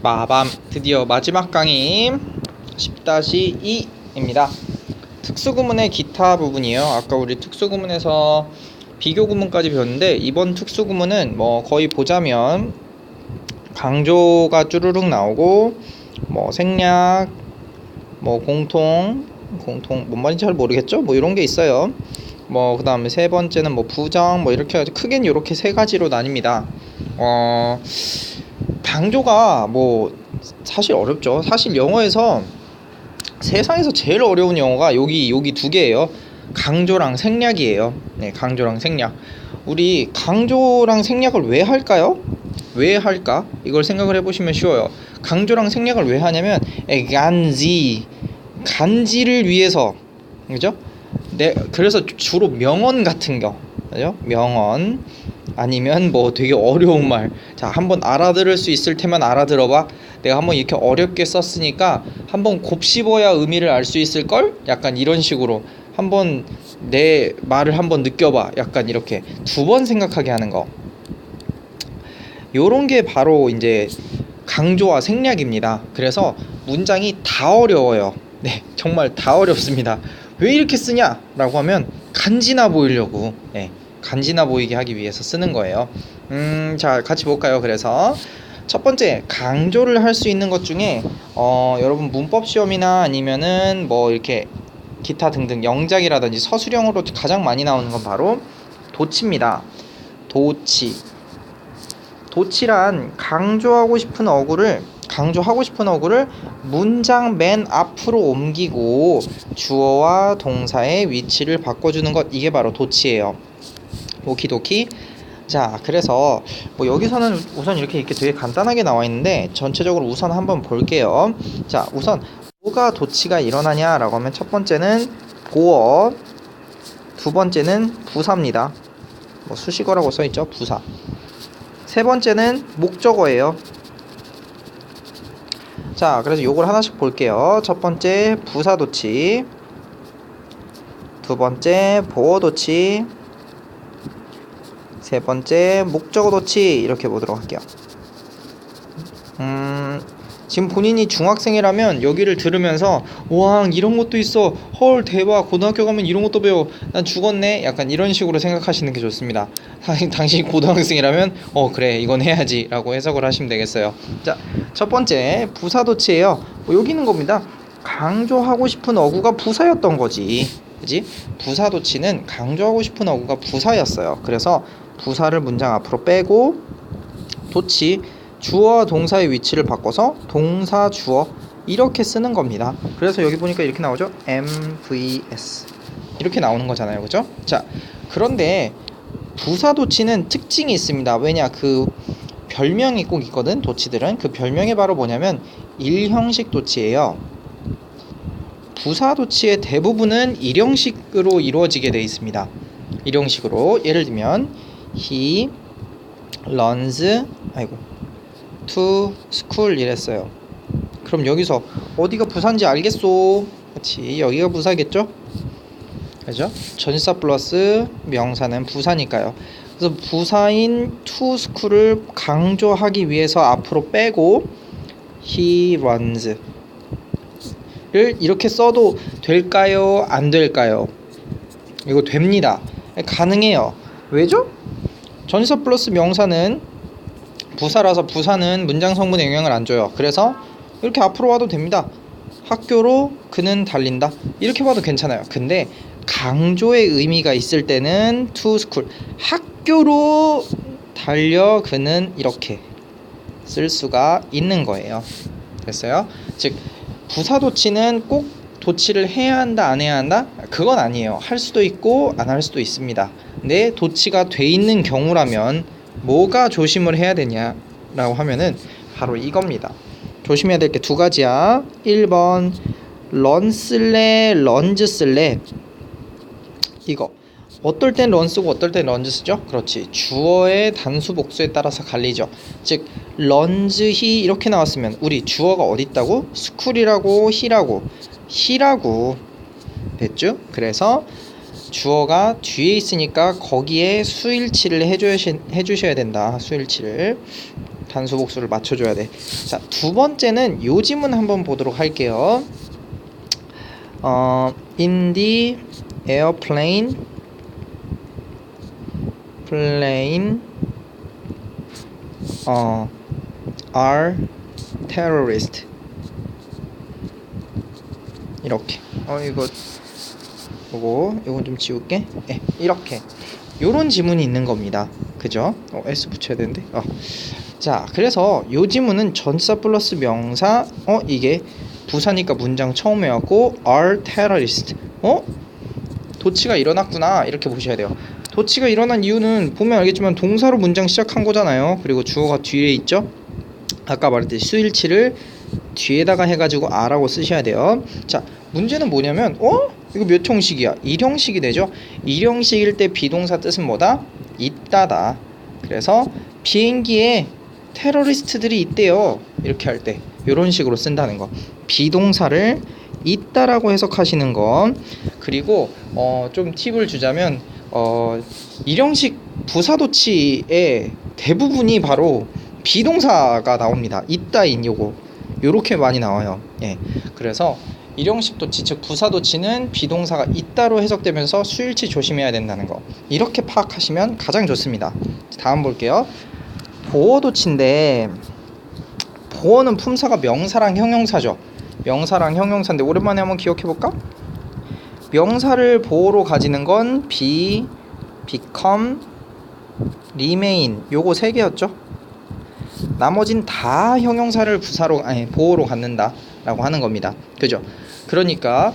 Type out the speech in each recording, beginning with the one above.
마밤 드디어 마지막 강의 10-2입니다. 특수구문의 기타 부분이에요. 아까 우리 특수구문에서 비교구문까지 배웠는데 이번 특수구문은 뭐 거의 보자면 강조가 쭈루룩 나오고 뭐 생략, 뭐 공통 뭔 말인지 잘 모르겠죠? 뭐 이런 게 있어요. 뭐 그 다음에 세 번째는 뭐 부정 뭐 이렇게 해가지고 크게는 이렇게 세 가지로 나뉩니다. 강조가 뭐 사실 어렵죠. 사실 영어에서 세상에서 제일 어려운 영어가 여기 두 개예요. 강조랑 생략이에요. 네, 강조랑 생략. 우리 강조랑 생략을 왜 할까요? 왜 할까? 이걸 생각을 해보시면 쉬워요. 강조랑 생략을 왜 하냐면 간지를 위해서, 그죠? 네, 그래서 주로 명언 같은 거, 그죠? 명언 아니면 뭐 되게 어려운 말, 자 한번 알아들을 수 있을 테면 알아들어봐. 내가 한번 이렇게 어렵게 썼으니까 한번 곱씹어야 의미를 알 수 있을 걸? 약간 이런 식으로 한번 내 말을 한번 느껴봐. 약간 이렇게 두 번 생각하게 하는 거. 요런 게 바로 이제 강조와 생략입니다. 그래서 문장이 다 어려워요. 네, 정말 다 어렵습니다. 왜 이렇게 쓰냐? 라고 하면 간지나 보이려고, 네, 간지나 보이게 하기 위해서 쓰는 거예요. 자, 같이 볼까요? 그래서 첫 번째, 강조를 할 수 있는 것 중에 여러분 문법 시험이나 아니면은 뭐 이렇게 기타 등등 영작이라든지 서술형으로 가장 많이 나오는 건 바로 도치입니다. 도치란 강조하고 싶은 어구를 문장 맨 앞으로 옮기고 주어와 동사의 위치를 바꿔주는 것, 이게 바로 도치예요. 오키도키. 자, 그래서 뭐 여기서는 우선 이렇게 되게 간단하게 나와 있는데 전체적으로 우선 한번 볼게요. 자, 우선 뭐가 도치가 일어나냐 라고 하면 첫 번째는 보어, 두 번째는 부사입니다. 뭐 수식어라고 써있죠. 부사. 세 번째는 목적어예요. 자, 그래서 요걸 하나씩 볼게요. 첫 번째 부사도치, 두 번째 보어도치, 세 번째 목적어도치, 이렇게 보도록 할게요. 지금 본인이 중학생이라면 여기를 들으면서 와, 이런 것도 있어, 헐 대박, 고등학교 가면 이런 것도 배워, 난 죽었네, 약간 이런 식으로 생각하시는 게 좋습니다. 당신이 고등학생이라면 그래, 이건 해야지 라고 해석을 하시면 되겠어요. 자, 첫 번째 부사도치예요. 뭐 여기 있는 겁니다. 강조하고 싶은 어구가 부사였던 거지, 그지? 부사도치는 강조하고 싶은 어구가 부사였어요. 그래서 부사를 문장 앞으로 빼고 도치, 주어와 동사의 위치를 바꿔서 동사 주어 이렇게 쓰는 겁니다. 그래서 여기 보니까 이렇게 나오죠. MVS 이렇게 나오는 거잖아요, 그죠? 자, 그런데 부사도치는 특징이 있습니다. 왜냐, 그 별명이 꼭 있거든. 도치들은 그 별명이 바로 뭐냐면 일형식 도치예요. 부사도치의 대부분은 일형식으로 이루어지게 되어 있습니다. 일형식으로, 예를 들면 he runs to school 이랬어요. 그럼 여기서 어디가 부사인지 알겠소? 그렇지, 여기가 부사겠죠? 그죠? 전치사 플러스 명사는 부사니까요. 그래서 부사인 to school을 강조하기 위해서 앞으로 빼고 he runs 를 이렇게 써도 될까요? 안 될까요? 이거 됩니다. 가능해요. 왜죠? 전치사 플러스 명사는 부사라서 부사는 문장 성분에 영향을 안 줘요. 그래서 이렇게 앞으로 와도 됩니다. 학교로 그는 달린다, 이렇게 봐도 괜찮아요. 근데 강조의 의미가 있을 때는 to school, 학교로 달려 그는, 이렇게 쓸 수가 있는 거예요. 됐어요? 즉 부사도치는 꼭 도치를 해야 한다, 안 해야 한다? 그건 아니에요. 할 수도 있고 안 할 수도 있습니다. 근데 도치가 돼 있는 경우라면 뭐가 조심을 해야 되냐라고 하면은 바로 이겁니다. 조심해야 될 게 두 가지야. 1번 런 쓸래, 런즈 쓸래. 이거 어떨 땐 런 쓰고 어떨 땐 런즈 쓰죠? 그렇지, 주어의 단수 복수에 따라서 갈리죠. 즉 런즈 히 이렇게 나왔으면 우리 주어가 어디 있다고? 스쿨이라고 히라고 됐죠? 그래서 주어가 뒤에 있으니까 거기에 수일치를 해주셔야 된다. 수일치를. 단수 복수를 맞춰줘야 돼. 자, 두 번째는 요 지문 한번 보도록 할게요. In the airplane are terrorists. 이렇게. 이건 좀 지울게. 네, 이렇게. 요런 지문이 있는 겁니다. 그죠? S 붙여야 되는데. 자, 그래서 요 지문은 전사 플러스 명사. 이게 부사니까 문장 처음 해왔고 are terrorist. 도치가 일어났구나. 이렇게 보셔야 돼요. 도치가 일어난 이유는 보면 알겠지만 동사로 문장 시작한 거잖아요. 그리고 주어가 뒤에 있죠. 아까 말했듯이 수일치를 뒤에다가 해가지고 아라고 쓰셔야 돼요. 자, 문제는 뭐냐면 이거 몇 형식이야? 1형식이 되죠. 1형식일 때 비동사 뜻은 뭐다? 있다다. 그래서 비행기에 테러리스트들이 있대요. 이렇게 할 때 이런 식으로 쓴다는 거. 비동사를 있다라고 해석하시는 거. 그리고 좀 팁을 주자면 1형식 부사도치의 대부분이 바로 비동사가 나옵니다. 있다인 요렇게 많이 나와요. 예. 그래서 1형식 도치 즉 부사도치는 비동사가 있다로 해석되면서 수일치 조심해야 된다는 거. 이렇게 파악하시면 가장 좋습니다. 다음 볼게요. 보어도치인데 보어는 품사가 명사랑 형용사죠. 명사랑 형용사인데 오랜만에 한번 기억해볼까? 명사를 보어로 가지는 건 be, become, remain 요거 3개였죠. 나머진 다 형용사를 보어로 갖는다 라고 하는 겁니다. 그죠? 그러니까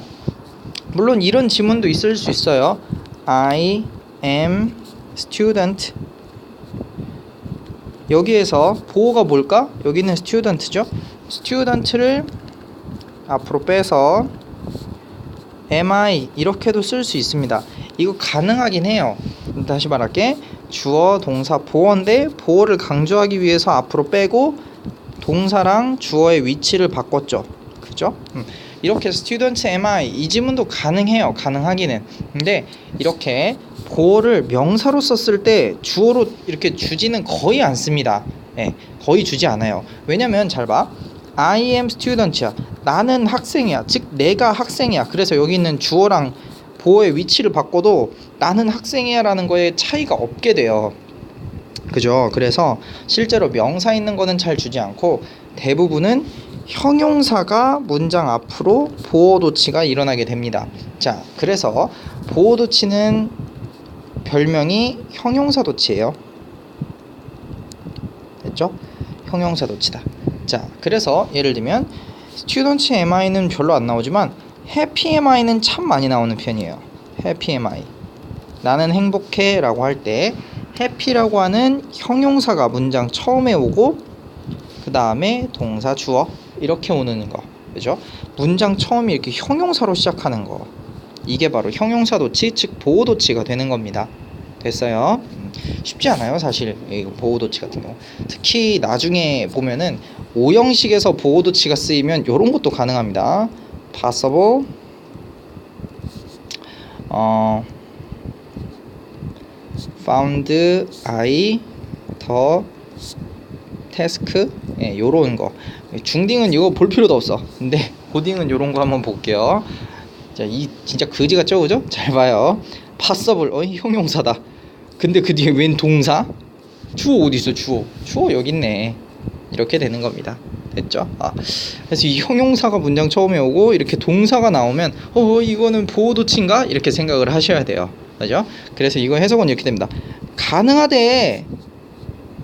물론 이런 지문도 있을 수 있어요. I am student. 여기에서 보어가 뭘까? 여기는 student죠. student를 앞으로 빼서 am I 이렇게도 쓸 수 있습니다. 이거 가능하긴 해요. 다시 말할게. 주어 동사 보어인데 보어를 강조하기 위해서 앞으로 빼고 동사랑 주어의 위치를 바꿨죠. 그죠? 이렇게 student am I 이 지문도 가능해요. 가능하기는. 근데 이렇게 보어를 명사로 썼을 때 주어로 이렇게 주지는 거의 않습니다. 예, 거의 주지 않아요. 왜냐면 잘 봐. I am student이야. 나는 학생이야. 즉 내가 학생이야. 그래서 여기 있는 주어랑 보어의 위치를 바꿔도 나는 학생이야 라는 거에 차이가 없게 돼요. 그죠? 그래서 실제로 명사 있는 거는 잘 주지 않고 대부분은 형용사가 문장 앞으로 보어도치가 일어나게 됩니다. 자, 그래서 보어도치는 별명이 형용사도치예요. 됐죠? 형용사도치다. 자, 그래서 예를 들면 student mi는 별로 안 나오지만 happy mi는 참 많이 나오는 편이에요. happy mi. 나는 행복해 라고 할 때 happy라고 하는 형용사가 문장 처음에 오고 그 다음에 동사 주어 이렇게 오는 거. 그죠? 문장 처음이 이렇게 형용사로 시작하는 거. 이게 바로 형용사도치 즉 보어도치가 되는 겁니다. 됐어요? 쉽지 않아요 사실 보어도치 같은 경우. 특히 나중에 보면은 5형식에서 보어도치가 쓰이면 이런 것도 가능합니다. possible found I the task 요런 거. 중딩은 이거 볼 필요도 없어. 근데 고딩은 요런 거 한번 볼게요. 자, 이 진짜 그지 같죠, 그죠? 잘 봐요. possible 형용사다. 근데 그 뒤에 웬 동사? 주어 어디 있어? 주어 여기 있네. 이렇게 되는 겁니다. 됐죠? 그래서 이 형용사가 문장 처음에 오고 이렇게 동사가 나오면 이거는 보어도치인가? 이렇게 생각을 하셔야 돼요. 그죠? 그래서 이거 해석은 이렇게 됩니다. 가능하대.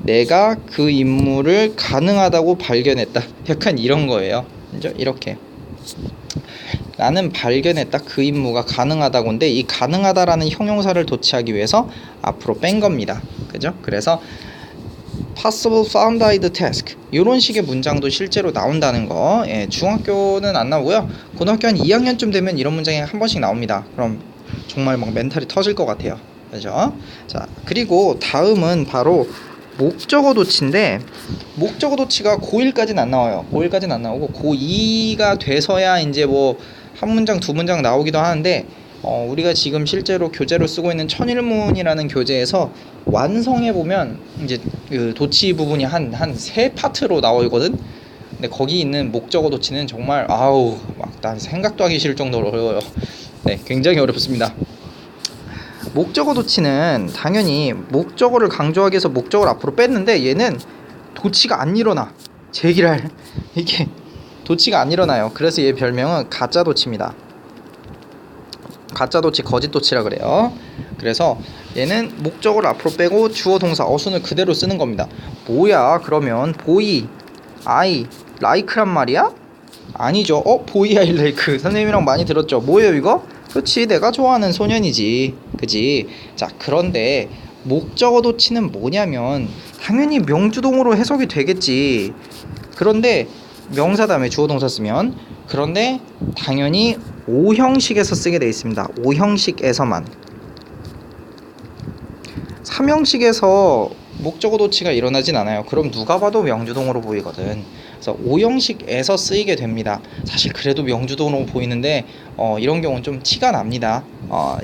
내가 그 인물을 가능하다고 발견했다. 약간 이런 거예요. 그죠? 이렇게. 나는 발견했다. 그 임무가 가능하다고인데 이 가능하다라는 형용사를 도치하기 위해서 앞으로 뺀 겁니다. 그죠? 그래서 possible found I the task 이런 식의 문장도 실제로 나온다는 거. 중학교는 안 나오고요. 고등학교 한 2학년쯤 되면 이런 문장이 한 번씩 나옵니다. 그럼 정말 막 멘탈이 터질 것 같아요. 그죠? 자, 그리고 다음은 바로 목적어 도치인데 목적어 도치가 고1까지는 안 나와요. 고1까지는 안 나오고 고2가 돼서야 이제 뭐 한 문장 두 문장 나오기도 하는데 우리가 지금 실제로 교재로 쓰고 있는 천일문이라는 교재에서 완성해 보면 이제 그 도치 부분이 한 세 파트로 나와 있거든. 근데 거기 있는 목적어 도치는 정말 아우 막 난 생각도 하기 싫을 정도로 어려워요. 네, 굉장히 어렵습니다. 목적어 도치는 당연히 목적어를 강조하기 위해서 목적어를 앞으로 뺐는데 얘는 도치가 안 일어나. 제기랄 이게 도치가 안 일어나요. 그래서 얘 별명은 가짜 도치입니다. 가짜 도치, 거짓 도치라 그래요. 그래서 얘는 목적어를 앞으로 빼고 주어 동사 어순을 그대로 쓰는 겁니다. 뭐야 그러면 보이, 아이, 라이크란 말이야? 아니죠. 보이, 아이, 라이크 선생님이랑 많이 들었죠. 뭐예요 이거? 그렇지, 내가 좋아하는 소년이지, 그지? 자, 그런데 목적어 도치는 뭐냐면 당연히 명주동으로 해석이 되겠지. 그런데 명사 다음에 주어 동사 쓰면, 그런데 당연히 오형식에서 쓰게 되어 있습니다. 오형식에서만. 3형식에서 목적어 도치가 일어나진 않아요. 그럼 누가 봐도 명주동으로 보이거든. 그래서 오형식에서 쓰이게 됩니다. 사실 그래도 명주동으로 보이는데 이런 경우는 좀 티가 납니다.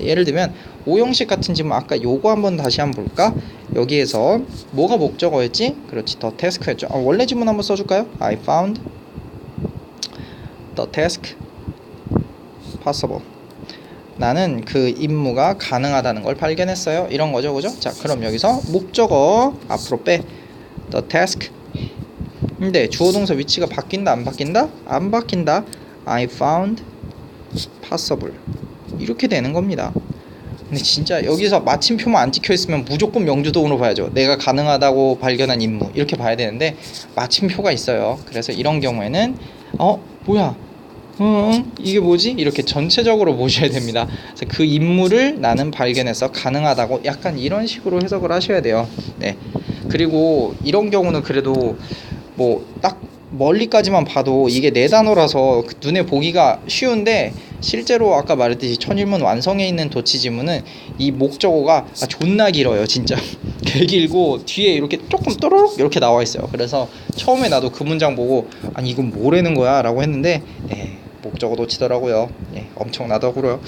예를 들면 오형식 같은 지문, 아까 요거 한번 다시 한번 볼까? 여기에서 뭐가 목적어였지? 그렇지, the task였죠. 원래 지문 한번 써줄까요? I found the task possible. 나는 그 임무가 가능하다는 걸 발견했어요. 이런 거죠, 그죠? 자, 그럼 여기서 목적어 앞으로 빼 the task. 근데 주어 동사 위치가 바뀐다, 안 바뀐다? 안 바뀐다. I found possible. 이렇게 되는 겁니다. 근데 진짜 여기서 마침표만 안 찍혀 있으면 무조건 명주동으로 봐야죠. 내가 가능하다고 발견한 임무 이렇게 봐야 되는데 마침표가 있어요. 그래서 이런 경우에는 뭐야? 이게 뭐지? 이렇게 전체적으로 보셔야 됩니다. 그래서 그 임무를 나는 발견해서 가능하다고, 약간 이런 식으로 해석을 하셔야 돼요. 네. 그리고 이런 경우는 그래도 뭐 딱 멀리까지만 봐도 이게 네 단어라서 눈에 보기가 쉬운데, 실제로 아까 말했듯이 천일문 완성에 있는 도치 지문은 이 목적어가 존나 길어요. 진짜 개 길고 뒤에 이렇게 조금 또르륵 이렇게 나와 있어요. 그래서 처음에 나도 그 문장 보고 아니 이건 뭐라는 거야 라고 했는데 목적어 도치더라고요. 엄청나더라고요.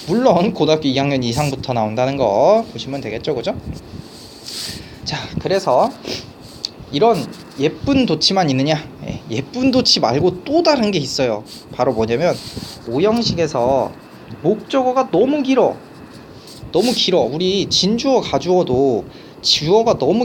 물론 고등학교 2학년 이상부터 나온다는 거 보시면 되겠죠, 그죠? 자, 그래서 이런 예쁜 도치만 있느냐? 예쁜 도치 말고 또 다른 게 있어요. 바로 뭐냐면 오형식에서 목적어가 너무 길어. 우리 진주어 가주어도 주어가 너무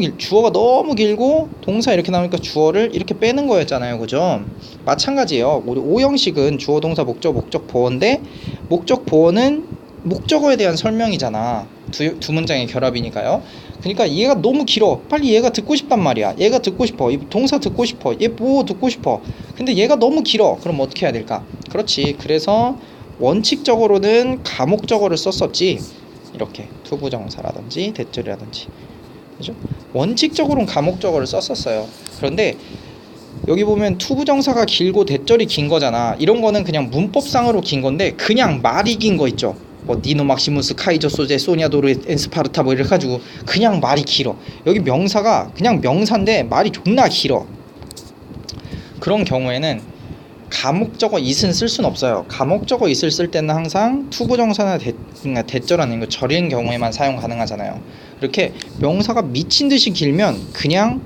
길고 동사 이렇게 나오니까 주어를 이렇게 빼는 거였잖아요, 그죠? 마찬가지예요. 우리 오형식은 주어 동사 목적 보어인데, 목적 보어는 목적어에 대한 설명이잖아. 두 문장의 결합이니까요. 그러니까 얘가 너무 길어. 빨리 얘가 듣고 싶단 말이야. 얘가 듣고 싶어. 이 동사 듣고 싶어. 얘 뭐 듣고 싶어. 근데 얘가 너무 길어. 그럼 어떻게 해야 될까? 그렇지. 그래서 원칙적으로는 가목적어를 썼었지. 이렇게 투부정사라든지 대절이라든지, 그죠? 원칙적으로는 가목적어를 썼었어요. 그런데 여기 보면 투부정사가 길고 대절이 긴 거잖아. 이런 거는 그냥 문법상으로 긴 건데 그냥 말이 긴 거 있죠. 뭐 니노 막시무스 카이저 소제 소니아도르 엔스파르타 뭐 이래 가지고 그냥 말이 길어. 여기 명사가 그냥 명사인데 말이 존나 길어. 그런 경우에는 가목적어 it은 쓸 수는 없어요. 가목적어 it을 쓸 때는 항상 투부정사나 대절 아닌 거 절인 경우에만 사용 가능하잖아요. 이렇게 명사가 미친 듯이 길면 그냥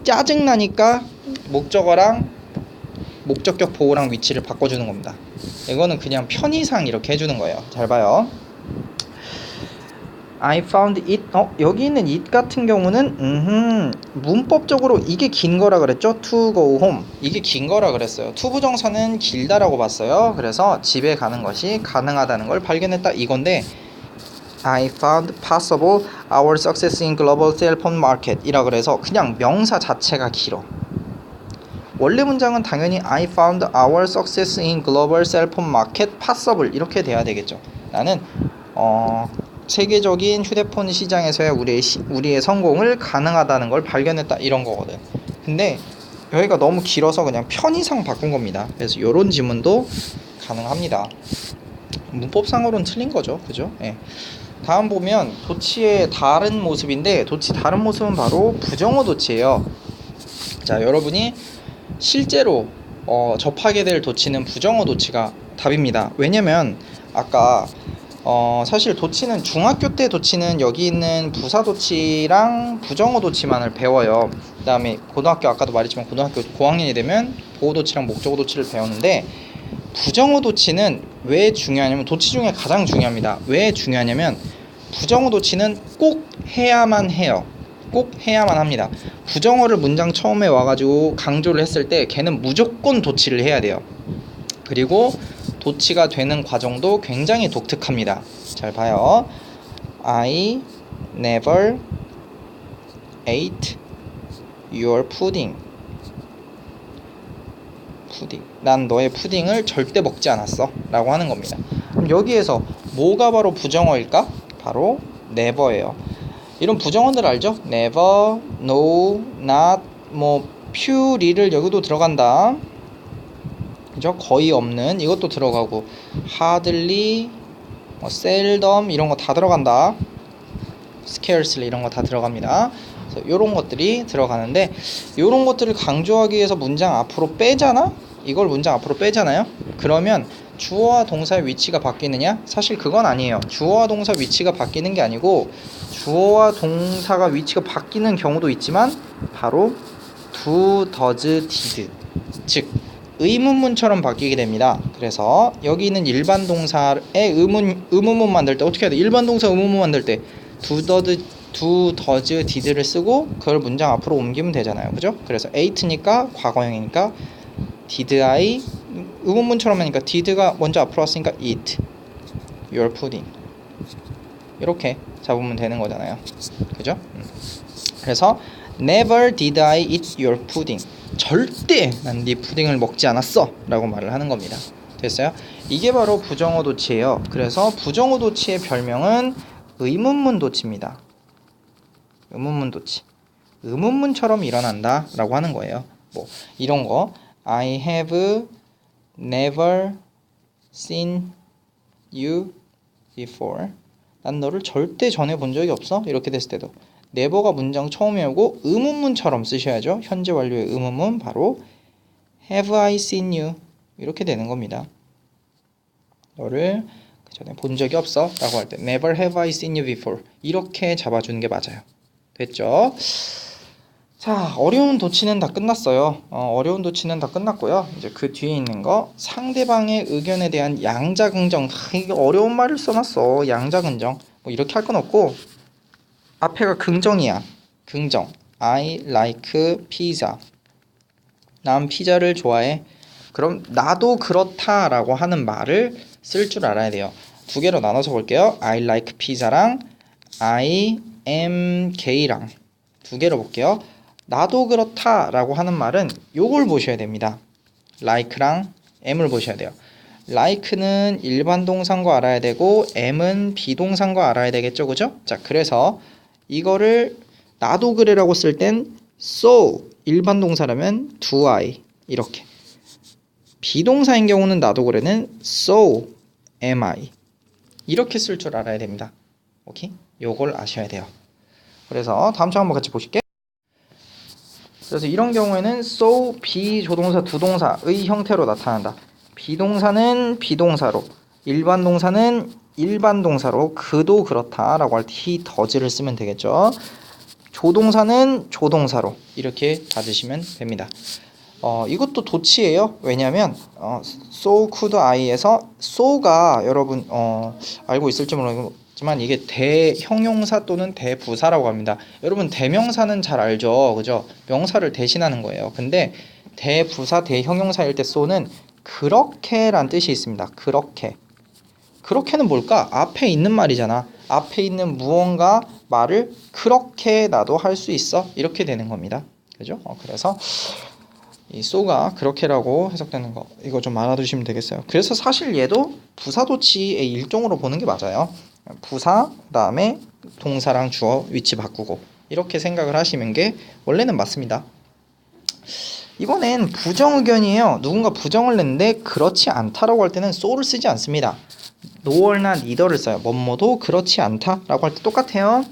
짜증나니까 목적어랑 목적격 보호랑 위치를 바꿔주는 겁니다. 이거는 그냥 편의상 이렇게 해주는 거예요. 잘 봐요. I found it. 여기 있는 it 같은 경우는 문법적으로 이게 긴 거라 그랬죠? To go home. 이게 긴 거라 그랬어요. 투부정사는 길다라고 봤어요. 그래서 집에 가는 것이 가능하다는 걸 발견했다 이건데, I found possible our success in global cell phone market 이라 그래서 그냥 명사 자체가 길어. 원래 문장은 당연히 I found our success in global cell phone market possible 이렇게 돼야 되겠죠. 나는 세계적인 휴대폰 시장에서의 우리의 성공을 가능하다는 걸 발견했다 이런 거거든. 근데 여기가 너무 길어서 그냥 편의상 바꾼 겁니다. 그래서 이런 지문도 가능합니다. 문법상으로는 틀린 거죠, 그죠? 다음 보면 도치의 다른 모습인데, 도치 다른 모습은 바로 부정어 도치예요. 자, 여러분이 실제로 접하게 될 도치는 부정어 도치가 답입니다. 왜냐면 아까 사실 도치는 중학교 때 도치는 여기 있는 부사 도치랑 부정어 도치만을 배워요. 그 다음에 고등학교 아까도 말했지만 고등학교 고학년이 되면 보호 도치랑 목적어 도치를 배우는데 부정어 도치는 왜 중요하냐면 도치 중에 가장 중요합니다. 왜 중요하냐면 부정어 도치는 꼭 해야만 해요. 꼭 해야만 합니다. 부정어를 문장 처음에 와가지고 강조를 했을 때 걔는 무조건 도치를 해야 돼요. 그리고 도치가 되는 과정도 굉장히 독특합니다. 잘 봐요. I never ate your pudding. 난 너의 푸딩을 절대 먹지 않았어 라고 하는 겁니다. 그럼 여기에서 뭐가 바로 부정어일까? 바로 never예요. 이런 부정어들 알죠? never, no, not, 뭐 purely를 여기도 들어간다. 그죠? 거의 없는 이것도 들어가고 hardly, seldom 이런 거 다 들어간다. scarcely 이런 거 다 들어갑니다. 그래서 이런 것들이 들어가는데 이런 것들을 강조하기 위해서 문장 앞으로 빼잖아? 이걸 문장 앞으로 빼잖아요? 그러면 주어와 동사의 위치가 바뀌느냐? 사실 그건 아니에요. 주어와 동사 위치가 바뀌는 게 아니고 주어와 동사가 위치가 바뀌는 경우도 있지만 바로 do, does, did 즉 의문문처럼 바뀌게 됩니다. 그래서 여기 있는 일반 동사의 의문문 만들 때 어떻게 해야 돼? 일반 동사 의문문 만들 때 do, does, did를 쓰고 그걸 문장 앞으로 옮기면 되잖아요. 그죠? 그래서 ate니까 과거형이니까 did I 의문문처럼 하니까 did가 먼저 앞으로 왔으니까 eat your pudding 이렇게 잡으면 되는 거잖아요. 그죠? 그래서 never did I eat your pudding 절대 난 네 푸딩을 먹지 않았어 라고 말을 하는 겁니다. 됐어요? 이게 바로 부정어 도치예요. 그래서 부정어 도치의 별명은 의문문 도치입니다. 의문문 도치 의문문처럼 일어난다 라고 하는 거예요. 뭐 이런 거 I have never seen you before 난 너를 절대 전에 본 적이 없어 이렇게 됐을 때도 never가 문장 처음에 오고 의문문처럼 쓰셔야죠. 현재 완료의 의문문 바로 have I seen you 이렇게 되는 겁니다. 너를 그 전에 본 적이 없어 라고 할 때 never have I seen you before 이렇게 잡아주는 게 맞아요. 됐죠? 자, 어려운 도치는 다 끝났어요. 어려운 도치는 다 끝났고요. 이제 그 뒤에 있는 거 상대방의 의견에 대한 양자긍정. 이게 어려운 말을 써놨어. 양자긍정. 뭐 이렇게 할 건 없고 앞에가 긍정이야. 긍정. I like pizza. 난 피자를 좋아해. 그럼 나도 그렇다라고 하는 말을 쓸 줄 알아야 돼요. 두 개로 나눠서 볼게요. I like pizza랑 I am gay랑 두 개로 볼게요. 나도 그렇다라고 하는 말은 요걸 보셔야 됩니다. like랑 am을 보셔야 돼요. like는 일반 동사인 거 알아야 되고 am은 비동사인 거 알아야 되겠죠, 그죠? 자, 그래서 이거를 나도 그래라고 쓸 땐 so 일반 동사라면 do I 이렇게 비동사인 경우는 나도 그래는 so am I 이렇게 쓸 줄 알아야 됩니다. 오케이? 요걸 아셔야 돼요. 그래서 다음 장 한번 같이 보실게요. 그래서 이런 경우에는 so 비조동사 두동사의 형태로 나타난다. 비동사는 비동사로, 일반 동사는 일반 동사로 그도 그렇다라고 할 때 he does를 쓰면 되겠죠. 조동사는 조동사로 이렇게 받으시면 됩니다. 이것도 도치예요. 왜냐하면 so could I에서 so가 여러분 알고 있을지 모르겠지만 이게 대형용사 또는 대부사라고 합니다. 여러분 대명사는 잘 알죠, 그죠? 명사를 대신하는 거예요. 근데 대부사 대형용사일 때 so는 그렇게란 뜻이 있습니다. 그렇게는 뭘까? 앞에 있는 말이잖아. 앞에 있는 무언가 말을 그렇게 나도 할 수 있어 이렇게 되는 겁니다. 그죠? 그래서 이 so가 그렇게라고 해석되는 거 이거 좀 알아두시면 되겠어요. 그래서 사실 얘도 부사도치의 일종으로 보는 게 맞아요. 부사 그다음에 동사랑 주어 위치 바꾸고 이렇게 생각을 하시는 게 원래는 맞습니다. 이번엔 부정의견이에요. 누군가 부정을 냈는데 그렇지 않다라고 할 때는 so를 쓰지 않습니다. noor나 neither를 써요. 뭐뭐도 그렇지 않다라고 할 때 똑같아요.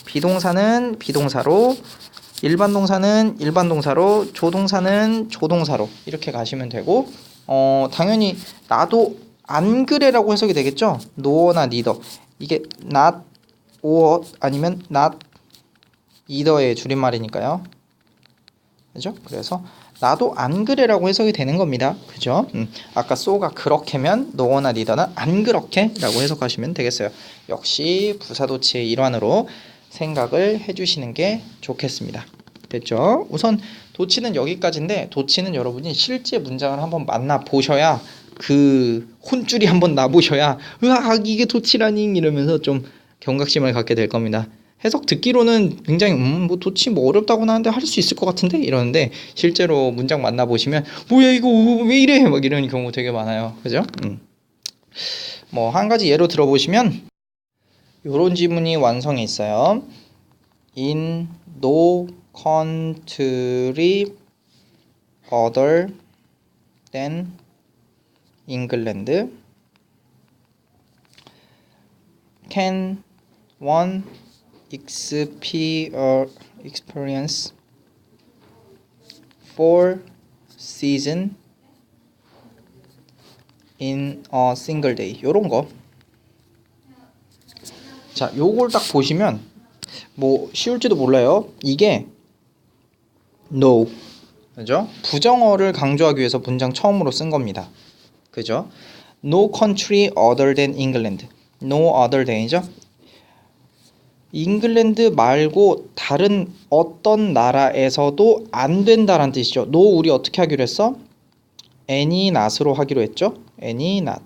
비동사는 비동사로, 일반 동사는 일반 동사로, 조동사는 조동사로 이렇게 가시면 되고 당연히 나도 안 그래라고 해석이 되겠죠? no나 neither. 이게 not or 아니면 not either의 줄임말이니까요. 그죠? 그래서 나도 안 그래라고 해석이 되는 겁니다. 그죠? 아까 so가 그렇게면 no나 neither는 안 그렇게라고 해석하시면 되겠어요. 역시 부사도치의 일환으로 생각을 해주시는 게 좋겠습니다. 됐죠? 우선 도치는 여기까지인데 도치는 여러분이 실제 문장을 한번 만나 보셔야 그 혼줄이 한번 나보셔야 으악 이게 도치라니 이러면서 좀 경각심을 갖게 될 겁니다. 해석 듣기로는 굉장히 뭐 도치 뭐 어렵다고 하는데 할 수 있을 것 같은데 이러는데 실제로 문장 만나보시면 뭐야 이거 왜 이래 막 이런 경우 되게 많아요. 그죠? 뭐 한 가지 예로 들어보시면 요런 지문이 완성이 있어요. In no country other than England can one experience four seasons in a single day. 요런 거. 자, 요걸 딱 보시면 뭐 쉬울지도 몰라요. 이게 no. 그죠? 부정어를 강조하기 위해서 문장 처음으로 쓴 겁니다. 그죠? No country other than England. No other than이죠. 잉글랜드 말고 다른 어떤 나라에서도 안 된다라는 뜻이죠. No 우리 어떻게 하기로 했어? any not으로 하기로 했죠. any not.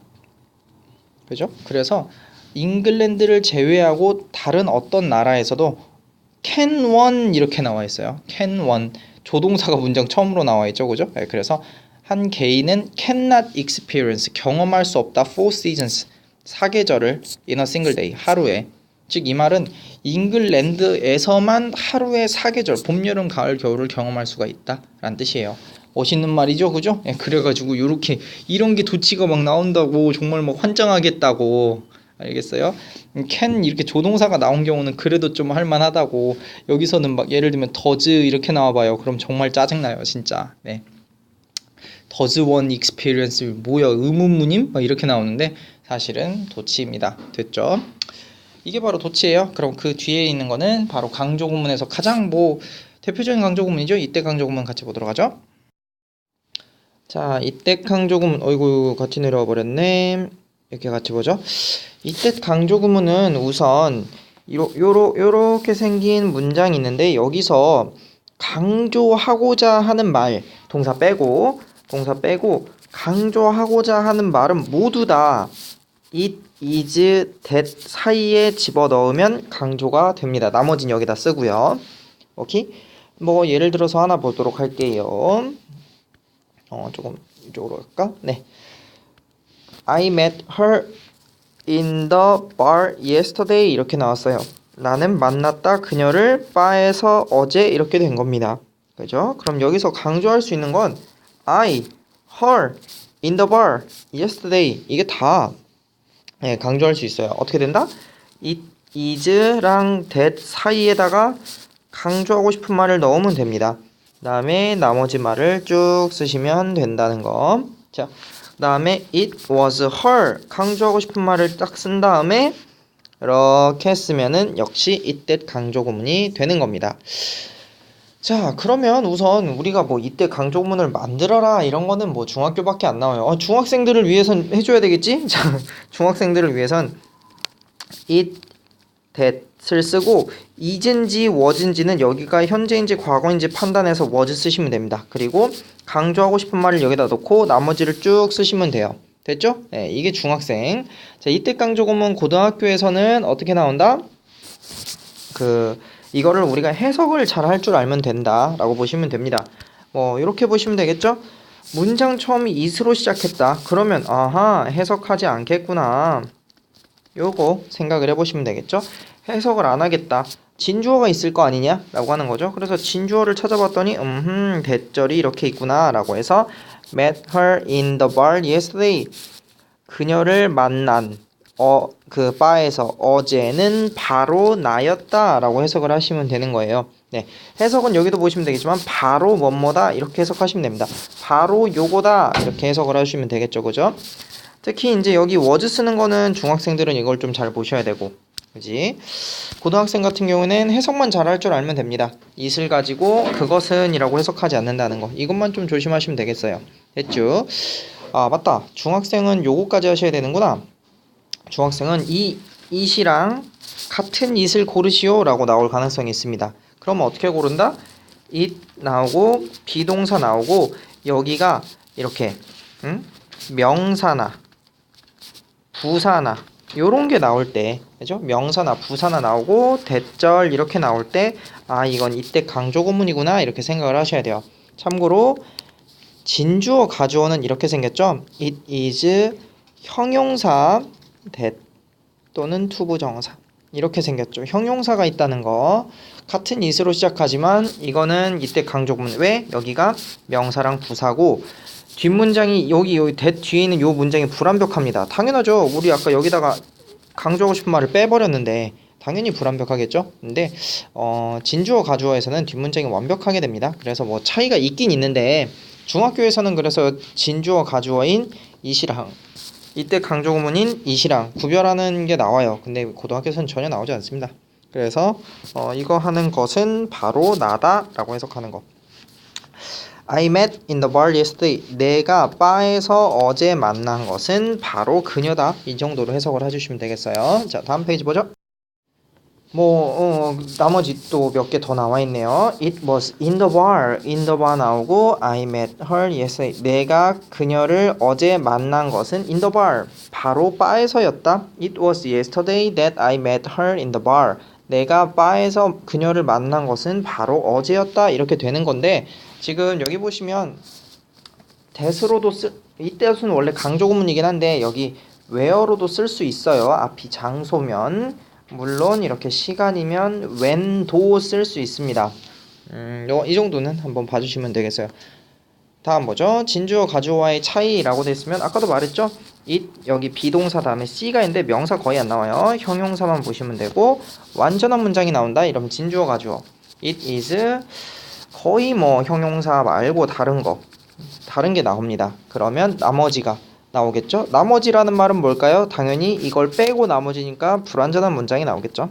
그죠? 그래서 잉글랜드를 제외하고 다른 어떤 나라에서도 can one 이렇게 나와 있어요. can one. 조동사가 문장 처음으로 나와 있죠. 그죠? 네, 그래서 한 개인은 cannot experience 경험할 수 없다. four seasons. 사계절을 in a single day. 하루에. 즉 이 말은 잉글랜드에서만 하루에 사계절 봄, 여름, 가을, 겨울을 경험할 수가 있다라는 뜻이에요. 멋있는 말이죠, 그죠? 예, 그래가지고 요렇게 이런 게 도치가 막 나온다고 정말 막 환장하겠다고 알겠어요? can 이렇게 조동사가 나온 경우는 그래도 좀 할만하다고 여기서는 막 예를 들면 does 이렇게 나와봐요. 그럼 정말 짜증나요, 진짜. 네. does one experience 뭐야 의문문임? 막 이렇게 나오는데 사실은 도치입니다. 됐죠? 이게 바로 도치예요. 그럼 그 뒤에 있는 거는 바로 강조구문에서 가장 뭐 대표적인 강조구문이죠. 이때 강조구문 같이 보도록 하죠. 자, 이때 강조구문 어이구 같이 내려와 버렸네. 이렇게 같이 보죠. 이때 강조구문은 우선 요렇게 생긴 문장이 있는데 여기서 강조하고자 하는 말 동사 빼고 강조하고자 하는 말은 모두 다 it, is, that 사이에 집어넣으면 강조가 됩니다. 나머지는 여기다 쓰고요. 오케이? 뭐 예를 들어서 하나 보도록 할게요. 조금 이쪽으로 갈까? 네. I met her in the bar yesterday 이렇게 나왔어요. 나는 만났다 그녀를 바에서 어제 이렇게 된 겁니다. 그죠? 그럼 여기서 강조할 수 있는 건 I, her, in the bar, yesterday 이게 다 네, 강조할 수 있어요. 어떻게 된다? it, is랑 that 사이에다가 강조하고 싶은 말을 넣으면 됩니다. 그 다음에 나머지 말을 쭉 쓰시면 된다는 거. 자, 그 다음에 it was her 강조하고 싶은 말을 딱 쓴 다음에 이렇게 쓰면은 역시 it, that 강조구문이 되는 겁니다. 자, 그러면 우선 우리가 뭐 이때 강조구문을 만들어라 이런 거는 뭐 중학교밖에 안 나와요. 중학생들을 위해선 해줘야 되겠지? 자, 중학생들을 위해선 it, that을 쓰고 is인지 was인지는 여기가 현재인지 과거인지 판단해서 was 쓰시면 됩니다. 그리고 강조하고 싶은 말을 여기다 넣고 나머지를 쭉 쓰시면 돼요. 됐죠? 네, 이게 중학생. 자, 이때 강조구문 고등학교에서는 어떻게 나온다? 이거를 우리가 해석을 잘 할 줄 알면 된다 라고 보시면 됩니다. 뭐 이렇게 보시면 되겠죠? 문장 처음이 it으로 시작했다. 그러면 아하 해석하지 않겠구나. 요거 생각을 해보시면 되겠죠? 해석을 안 하겠다. 진주어가 있을 거 아니냐? 라고 하는 거죠. 그래서 진주어를 찾아봤더니 대절이 이렇게 있구나 라고 해서 met her in the bar yesterday. 그녀를 만난 그 바에서 어제는 바로 나였다 라고 해석을 하시면 되는 거예요. 네, 해석은 여기도 보시면 되겠지만 바로 뭐뭐다 이렇게 해석하시면 됩니다. 바로 요거다 이렇게 해석을 하시면 되겠죠. 그죠? 특히 이제 여기 was 쓰는 거는 중학생들은 이걸 좀 잘 보셔야 되고, 그지? 고등학생 같은 경우는 해석만 잘 할 줄 알면 됩니다. it을 가지고 그것은 이라고 해석하지 않는다는 거, 이것만 좀 조심하시면 되겠어요. 됐죠? 아, 맞다. 중학생은 요거까지 하셔야 되는구나. 중학생은 이 it이랑 같은 it을 고르시오 라고 나올 가능성이 있습니다. 그러면 어떻게 고른다? it 나오고 비동사 나오고 여기가 이렇게 명사나 부사나 요런 게 나올 때, 그죠? 명사나 부사나 나오고 대절 이렇게 나올 때, 아, 이건 이때 강조구문이구나 이렇게 생각을 하셔야 돼요. 참고로 진주어 가주어는 이렇게 생겼죠. it is 형용사 that 또는 투부정사 이렇게 생겼죠. 형용사가 있다는 거, 같은 it으로 시작하지만 이거는 이때 강조구문. 왜? 여기가 명사랑 부사고 뒷문장이 여기 that 뒤에 있는 요 문장이 불완벽합니다. 당연하죠. 우리 아까 여기다가 강조하고 싶은 말을 빼버렸는데 당연히 불완벽하겠죠. 근데 진주어 가주어에서는 뒷문장이 완벽하게 됩니다. 그래서 뭐 차이가 있긴 있는데 중학교에서는 그래서 진주어 가주어인 it이랑 이때 강조구문인 it이랑 구별하는 게 나와요. 근데 고등학교에서는 전혀 나오지 않습니다. 그래서 이거 하는 것은 바로 나다 라고 해석하는 거. I met in the bar yesterday. 내가 바에서 어제 만난 것은 바로 그녀다. 이 정도로 해석을 해주시면 되겠어요. 자, 다음 페이지 보죠. 나머지 또 몇 개 더 나와 있네요. It was in the bar. in the bar 나오고 I met her yesterday. 내가 그녀를 어제 만난 것은 in the bar. 바로 바에서였다. It was yesterday that I met her in the bar. 내가 바에서 그녀를 만난 것은 바로 어제였다. 이렇게 되는 건데 지금 여기 보시면 that으로도 이 that은 원래 강조구문이긴 한데 여기 where로도 쓸 수 있어요. 앞이 장소면 물론 이렇게 시간이면 when도 쓸 수 있습니다. 이 정도는 한번 봐주시면 되겠어요. 다음 뭐죠? 진주어 가주어와의 차이라고 돼 있으면 아까도 말했죠? it 여기 비동사 다음에 c가 있는데 명사 거의 안 나와요. 형용사만 보시면 되고 완전한 문장이 나온다. 이러면 진주어 가주어. it is 거의 뭐 형용사 말고 다른 게 나옵니다. 그러면 나머지가 나오겠죠? 나머지라는 말은 뭘까요? 당연히 이걸 빼고 나머지니까 불완전한 문장이 나오겠죠?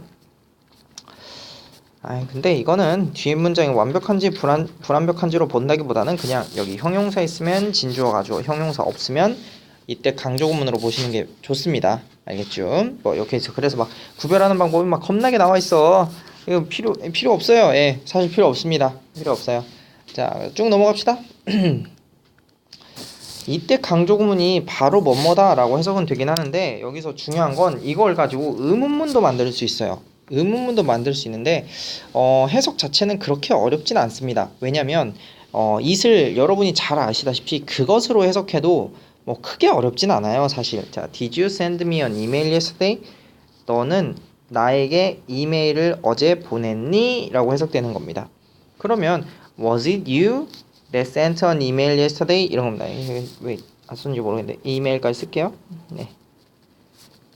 근데 이거는 뒤에 문장이 완벽한지 불완벽한지로 본다기보다는 그냥 여기 형용사 있으면 진주어 가주어, 형용사 없으면 이때 강조구문으로 보시는 게 좋습니다. 알겠죠? 뭐 이렇게 해서 그래서 막 구별하는 방법이 막 겁나게 나와 있어. 이거 필요 없어요. 예, 사실 필요 없습니다. 필요 없어요. 자, 쭉 넘어갑시다. 이때 강조구문이 바로 뭐뭐다라고 해석은 되긴 하는데 여기서 중요한 건 이걸 가지고 의문문도 만들 수 있어요. 의문문도 만들 수 있는데 해석 자체는 그렇게 어렵진 않습니다. 왜냐면 it을 여러분이 잘 아시다시피 그것으로 해석해도 뭐 크게 어렵진 않아요, 사실. 자, Did you send me an email yesterday? 너는 나에게 이메일을 어제 보냈니? 라고 해석되는 겁니다. 그러면 Was it you that sent an email yesterday? 이런 겁니다. 왜 안 썼는지 모르겠는데 이메일까지 쓸게요. 네,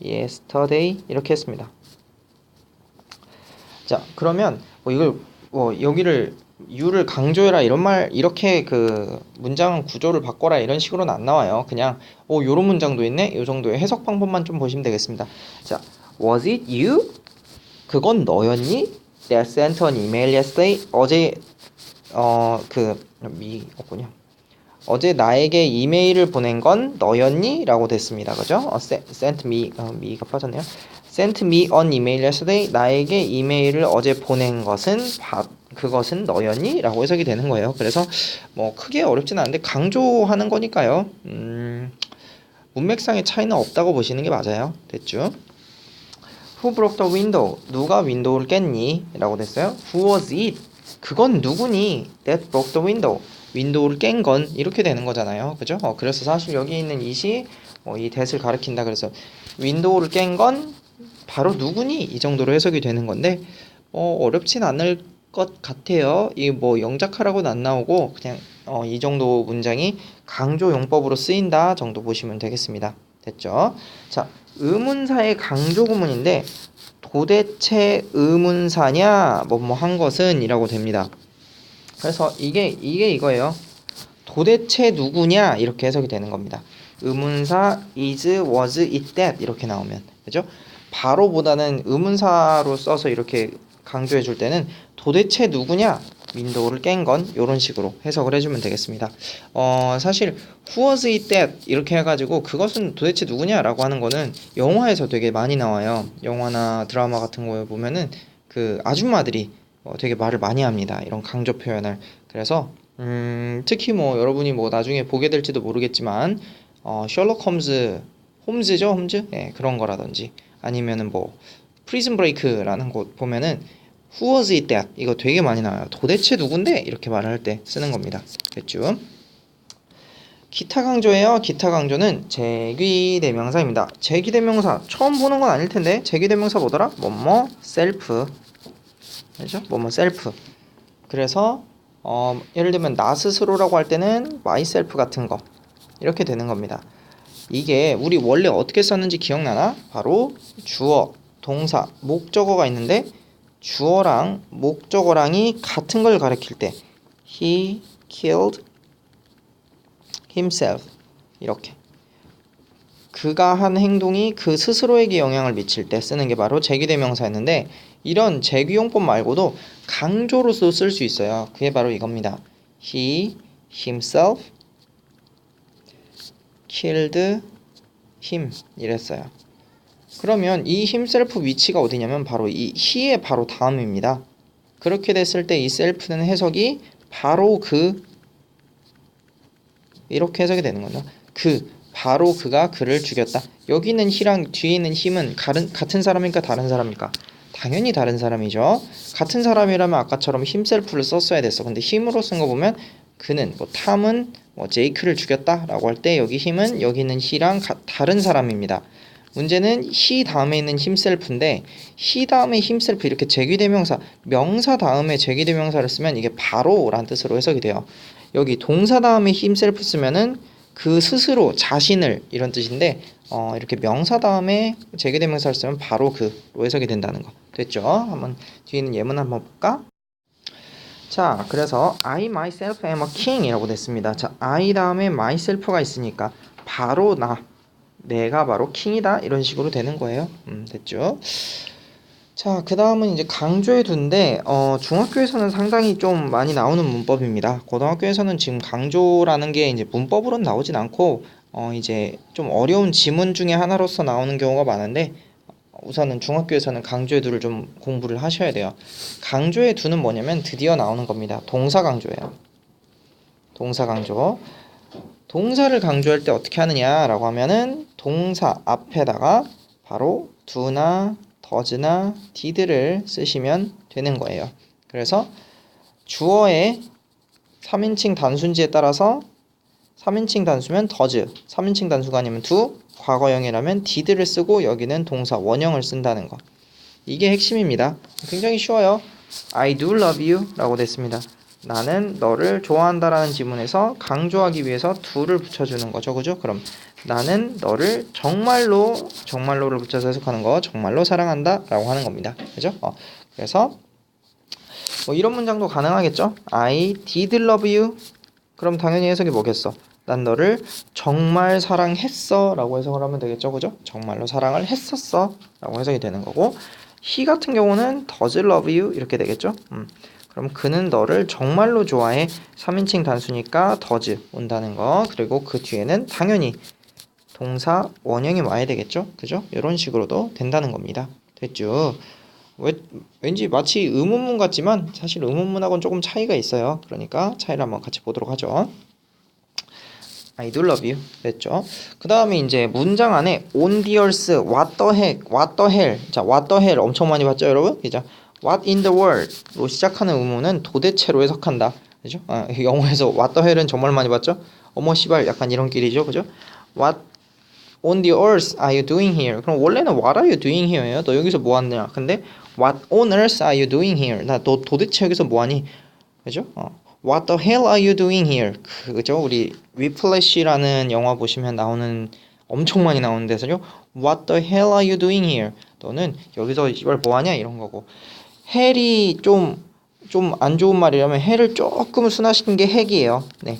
yesterday 이렇게 했습니다. 자, 그러면 이걸 여기를 you를 강조해라 이런 말, 이렇게 그 문장 구조를 바꿔라 이런 식으로는 안 나와요. 그냥 요런 문장도 있네. 요 정도의 해석 방법만 좀 보시면 되겠습니다. 자, Was it you? 그건 너였니? That sent an email yesterday. 어제 없군요. 어제 나에게 이메일을 보낸 건 너였니? 라고 됐습니다. 그죠? sent me, me가 빠졌네요. sent me an email yesterday. 나에게 이메일을 어제 보낸 것은 그것은 너였니? 라고 해석이 되는 거예요. 그래서 뭐 크게 어렵진 않은데 강조하는 거니까요. 문맥상의 차이는 없다고 보시는 게 맞아요. 됐죠? Who broke the window? 누가 윈도우를 깼니? 라고 됐어요. Who was it? 그건 누구니? That broke the window. 윈도우를 깬 건 이렇게 되는 거잖아요. 그죠? 그래서 사실 여기 있는 it이 이 that을 가리킨다. 그래서 윈도우를 깬 건 바로 누구니? 이 정도로 해석이 되는 건데 어렵진 않을 것 같아요. 이 뭐 영작하라고는 안 나오고 그냥 이 정도 문장이 강조 용법으로 쓰인다 정도 보시면 되겠습니다. 됐죠? 자, 의문사의 강조구문인데 도대체 의문사냐 뭐뭐 한 것은 이라고 됩니다. 그래서 이게 이거예요. 도대체 누구냐 이렇게 해석이 되는 겁니다. 의문사 is, was, it, that 이렇게 나오면 그죠? 바로보다는 의문사로 써서 이렇게 강조해 줄 때는 도대체 누구냐 윈도우를 깬 건 이런 식으로 해석을 해주면 되겠습니다. 사실 who was it that 이렇게 해가지고 그것은 도대체 누구냐라고 하는 거는 영화에서 되게 많이 나와요. 영화나 드라마 같은 거에 보면은 그 아줌마들이 되게 말을 많이 합니다. 이런 강조 표현을. 그래서 특히 뭐 여러분이 뭐 나중에 보게 될지도 모르겠지만 셜록 홈즈죠, 홈즈? 예, 그런 거라든지 아니면은 뭐 프리즌 브레이크라는 곳 보면은 Who was it that? 이거 되게 많이 나와요. 도대체 누군데? 이렇게 말을 할 때 쓰는 겁니다. 됐죠? 기타 강조예요. 기타 강조는 제귀대명사입니다. 제귀대명사 처음 보는 건 아닐 텐데 제귀대명사 뭐더라? 뭐뭐 셀프. 그죠? 뭐뭐 셀프. 그래서 예를 들면 나 스스로라고 할 때는 myself 같은 거 이렇게 되는 겁니다. 이게 우리 원래 어떻게 썼는지 기억나나? 바로 주어, 동사, 목적어가 있는데 주어랑 목적어랑이 같은 걸 가리킬 때 he killed himself 이렇게 그가 한 행동이 그 스스로에게 영향을 미칠 때 쓰는 게 바로 제귀대명사였는데 이런 제귀용법 말고도 강조로서 쓸 수 있어요. 그게 바로 이겁니다. He himself killed him 이랬어요. 그러면 이 himself 위치가 어디냐면 바로 이 he의 바로 다음입니다. 그렇게 됐을 때 이 self는 해석이 바로 그 이렇게 해석이 되는 거죠. 바로 그가 그를 죽였다. 여기 있는 he랑 뒤에 있는 him은 같은 사람입니까? 다른 사람입니까? 당연히 다른 사람이죠. 같은 사람이라면 아까처럼 himself를 썼어야 됐어. 근데 him으로 쓴 거 보면 그는 탐은 제이크를 죽였다라고 할 때 여기 him은 여기 있는 he랑 다른 사람입니다. 문제는 he 다음에 있는 himself인데 he 다음에 himself 이렇게 제귀대명사 명사 다음에 제귀대명사를 쓰면 이게 바로라는 뜻으로 해석이 돼요. 여기 동사 다음에 himself 쓰면은 그 스스로 자신을 이런 뜻인데 이렇게 명사 다음에 제귀대명사를 쓰면 바로 그로 해석이 된다는 거 됐죠? 한번 뒤에 있는 예문 한번 볼까? 자, 그래서 I myself am a king 이라고 됐습니다. 자, I 다음에 myself가 있으니까 바로 내가 바로 킹이다 이런 식으로 되는 거예요. 됐죠? 자, 그 다음은 이제 강조해 둔데 중학교에서는 상당히 좀 많이 나오는 문법입니다. 고등학교에서는 지금 강조라는 게 이제 문법으로는 나오진 않고 이제 좀 어려운 지문 중에 하나로서 나오는 경우가 많은데 우선은 중학교에서는 강조해 두를 좀 공부를 하셔야 돼요. 강조해 두는 뭐냐면 드디어 나오는 겁니다. 동사 강조예요. 동사 강조. 동사를 강조할 때 어떻게 하느냐라고 하면은 동사 앞에다가 바로 do나 does나 did를 쓰시면 되는 거예요. 그래서 주어의 3인칭 단수인지에 따라서 3인칭 단수면 does, 3인칭 단수가 아니면 do, 과거형이라면 did를 쓰고 여기는 동사 원형을 쓴다는 거. 이게 핵심입니다. 굉장히 쉬워요. I do love you 라고 됐습니다. 나는 너를 좋아한다라는 지문에서 강조하기 위해서 do를 붙여주는 거죠. 그죠? 그럼 나는 너를 정말로를 붙여서 해석하는 거 정말로 사랑한다 라고 하는 겁니다. 그죠? 그래서 이런 문장도 가능하겠죠? I did love you. 그럼 당연히 해석이 뭐겠어? 난 너를 정말 사랑했어 라고 해석을 하면 되겠죠. 그죠? 정말로 사랑을 했었어 라고 해석이 되는 거고 he 같은 경우는 does love you 이렇게 되겠죠. 그럼 그는 너를 정말로 좋아해 3인칭 단수니까 does 온다는 거 그리고 그 뒤에는 당연히 동사 원형이 와야 되겠죠. 그죠? 이런 식으로도 된다는 겁니다. 됐죠? 왠지 마치 의문문 같지만 사실 의문문하고는 조금 차이가 있어요. 그러니까 차이를 한번 같이 보도록 하죠. I do love you. 됐죠? 그 다음에 이제 문장 안에 on the earth, what the heck, what the hell. 자, what the hell 엄청 많이 봤죠, 여러분? 그죠? What in the world로 시작하는 의문은 도대체로 해석한다. 그죠? 영어에서 what the hell은 정말 많이 봤죠? 어머 씨발 약간 이런 길이죠, 그죠? What on the earth are you doing here? 그럼 원래는 what are you doing here예요. 너 여기서 뭐 하느냐? 근데 what on earth are you doing here? 너 도대체 여기서 뭐 하니? 그죠? What the hell are you doing here? 그죠? 우리 위플래시라는 영화 보시면 나오는 엄청 많이 나오는 데서요. What the hell are you doing here? 너는 여기서 이걸 뭐 하냐 이런 거고. hell이 좀 안 좋은 말이라면 hell을 조금 순화시킨 게 핵이에요. 네.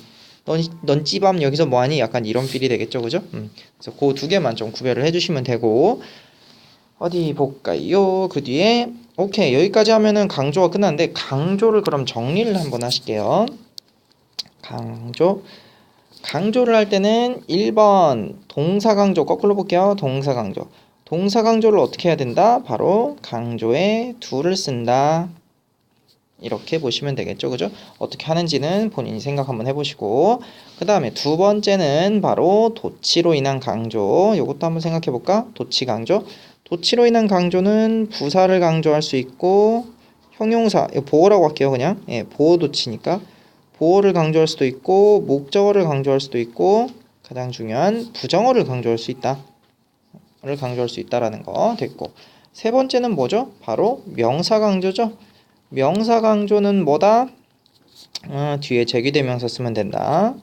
넌 찌밤 여기서 뭐하니? 약간 이런 필이 되겠죠, 그죠? 그래서 그 두 개만 좀 구별을 해주시면 되고 어디 볼까요? 그 뒤에 오케이 여기까지 하면은 강조가 끝났는데 강조를 그럼 정리를 한번 하실게요. 강조를 할 때는 1번 동사 강조 거꾸로 볼게요. 동사 강조를 어떻게 해야 된다? 바로 강조에 do를 쓴다. 이렇게 보시면 되겠죠, 그죠? 어떻게 하는지는 본인이 생각 한번 해보시고 그 다음에 두 번째는 바로 도치로 인한 강조. 이것도 한번 생각해 볼까? 도치 강조. 도치로 인한 강조는 부사를 강조할 수 있고 형용사, 이거 보어라고 할게요, 그냥. 예, 보어 도치니까 보어를 강조할 수도 있고 목적어를 강조할 수도 있고 가장 중요한 부정어를 강조할 수 있다라는 거 됐고 세 번째는 뭐죠? 바로 명사 강조죠. 명사 강조는 뭐다? 뒤에 제귀대명사 쓰면 된다.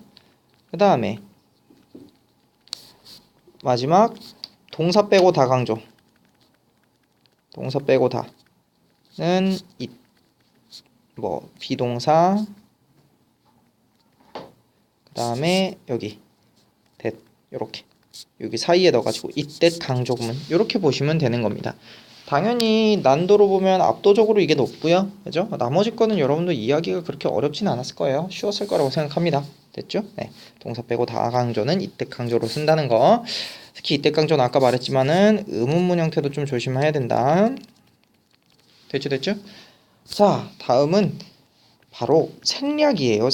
그 다음에 마지막 동사 빼고 다 강조. 동사 빼고 다는 비동사 그 다음에 여기 that 요렇게 여기 사이에 넣어가지고 이때 강조구문 요렇게 보시면 되는 겁니다. 당연히 난도로 보면 압도적으로 이게 높고요, 그죠? 나머지 거는 여러분들 이해하기가 그렇게 어렵진 않았을 거예요. 쉬웠을 거라고 생각합니다. 됐죠? 네, 동사 빼고 다 강조는 이때 강조로 쓴다는 거. 특히 이때 강조는 아까 말했지만은 의문문 형태도 좀 조심해야 된다. 됐죠? 자, 다음은 바로 생략이에요.